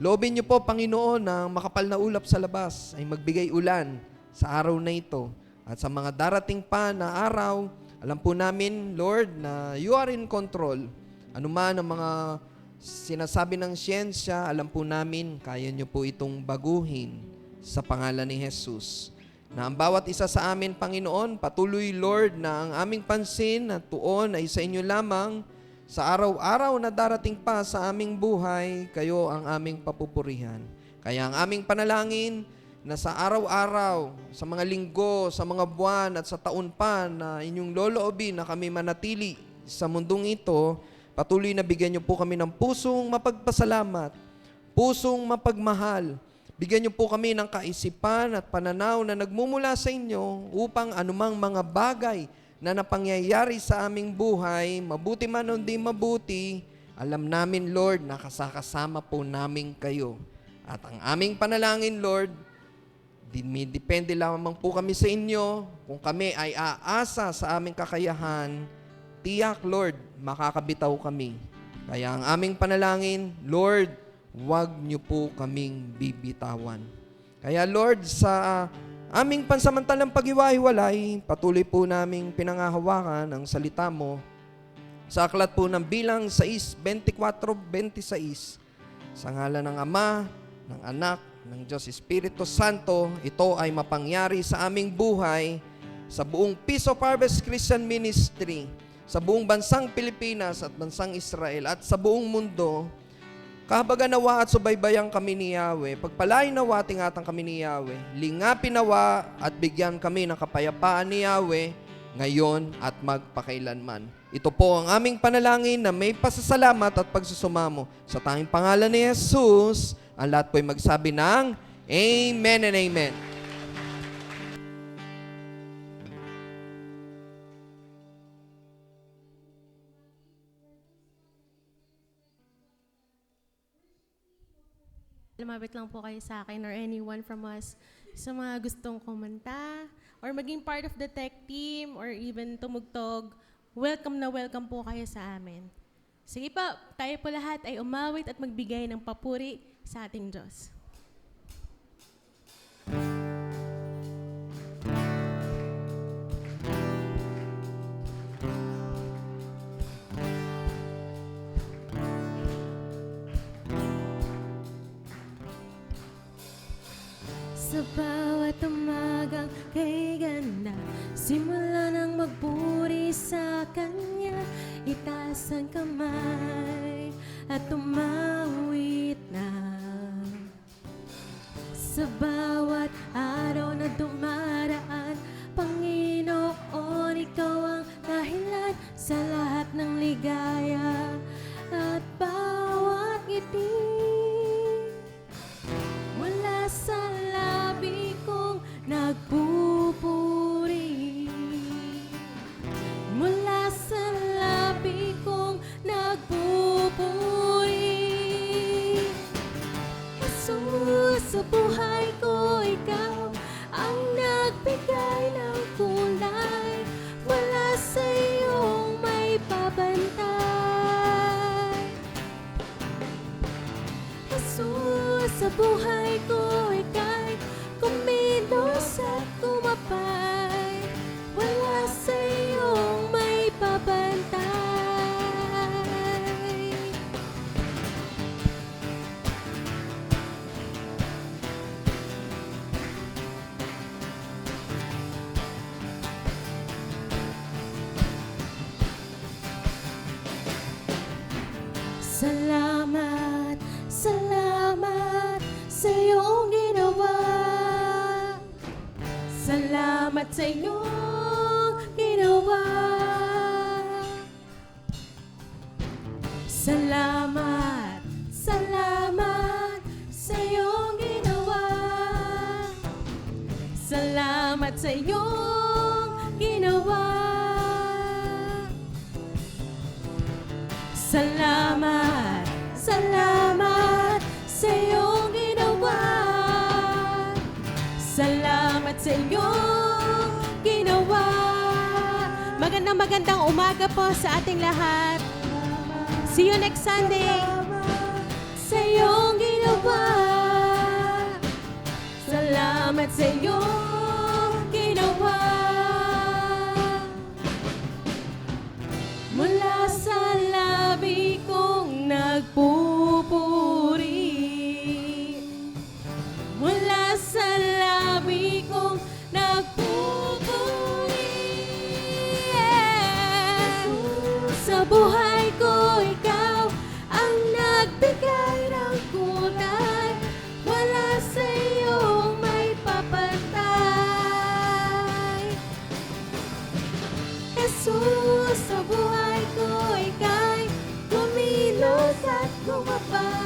Speaker 3: Loobin niyo po, Panginoon, na makapal na ulap sa labas ay magbigay ulan sa araw na ito. At sa mga darating pa na araw, alam po namin, Lord, na you are in control. Ano man ang mga sinasabi ng siyensya, alam po namin, kaya niyo po itong baguhin sa pangalan ni Jesus. Na ang bawat isa sa amin, Panginoon, patuloy, Lord, na ang aming pansin at tuon ay sa inyo lamang. Sa araw-araw na darating pa sa aming buhay, kayo ang aming papupurihan. Kaya ang aming panalangin na sa araw-araw, sa mga linggo, sa mga buwan at sa taon pa na inyong loloobin na kami manatili sa mundong ito, patuloy na bigyan niyo po kami ng pusong mapagpasalamat, pusong mapagmahal. Bigyan niyo po kami ng kaisipan at pananaw na nagmumula sa inyo upang anumang mga bagay na napangyayari sa aming buhay, mabuti man o di mabuti, alam namin, Lord, na kasakasama po namin kayo. At ang aming panalangin, Lord, depende lamang po kami sa inyo. Kung kami ay aasa sa aming kakayahan, tiyak, Lord, makakabitaw kami. Kaya ang aming panalangin, Lord, huwag niyo po kaming bibitawan. Kaya Lord, sa aming pansamantalang paghiwa-hiwalay, patuloy po naming pinangahawakan ang salita mo sa aklat po ng Bilang 6:24-26. Sa ngalan ng Ama, ng Anak, ng Diyos Espiritu Santo, ito ay mapangyari sa aming buhay, sa buong Peace of Harvest Christian Ministry, sa buong bansang Pilipinas at bansang Israel at sa buong mundo. Kahabagan nawa at subaybayan kami ni Yahweh, pagpalain nawa at ingatan kami ni Yahweh, lingapin nawa at bigyan kami ng kapayapaan ni Yahweh, ngayon at magpakailanman. Ito po ang aming panalangin na may pasasalamat at pagsusumamo. Sa tanging pangalan ni Jesus, ang lahat po'y magsabi ng Amen and Amen.
Speaker 1: Lumapit lang po kayo sa akin or anyone from us sa mga gustong kumanta or maging part of the tech team or even tumugtog. Welcome na welcome po kayo sa amin. Sige po, tayo po lahat ay umawit at magbigay ng papuri sa ating Diyos. Sa bawat umagang kay ganda, simula nang magpuri sa Kanya, itaas ang kamay at tumawit na. Sa bawat araw na dumaraan, Panginoon, Ikaw ang dahilan sa lahat ng ligaya at bawat ngiti. Mula sa labi kong nagpupuri, mula sa labi kong nagpupuri. Jesus, sa buhay ko, Ikaw ang nagbigay ng kulay. Wala sa iyong may babantay. Jesus, sa buhay ko, Ika'y kumilos at kumapay. Wala sa iyong may babantay. Salamat, salamat sa iyong ginawa. Salamat sa iyong ginawa. Salamat, salamat sa iyong ginawa. Salamat sa iyong ginawa. Salamat, salamat sa iyong ginawa. Salamat sa iyong ginawa. Magandang umaga po sa ating lahat. See you next Sunday. Sa iyong ginawa. Salamat sa iyong ginawa. Mula sa labi kong nagpupuri, mula sa labi kong nagpupuri. Sa buhay ko, Ikaw ang nagbigay ng kulay. Wala sa iyong may papantay. Jesus, sa buhay ko, Ika'y kumilos at kumapay.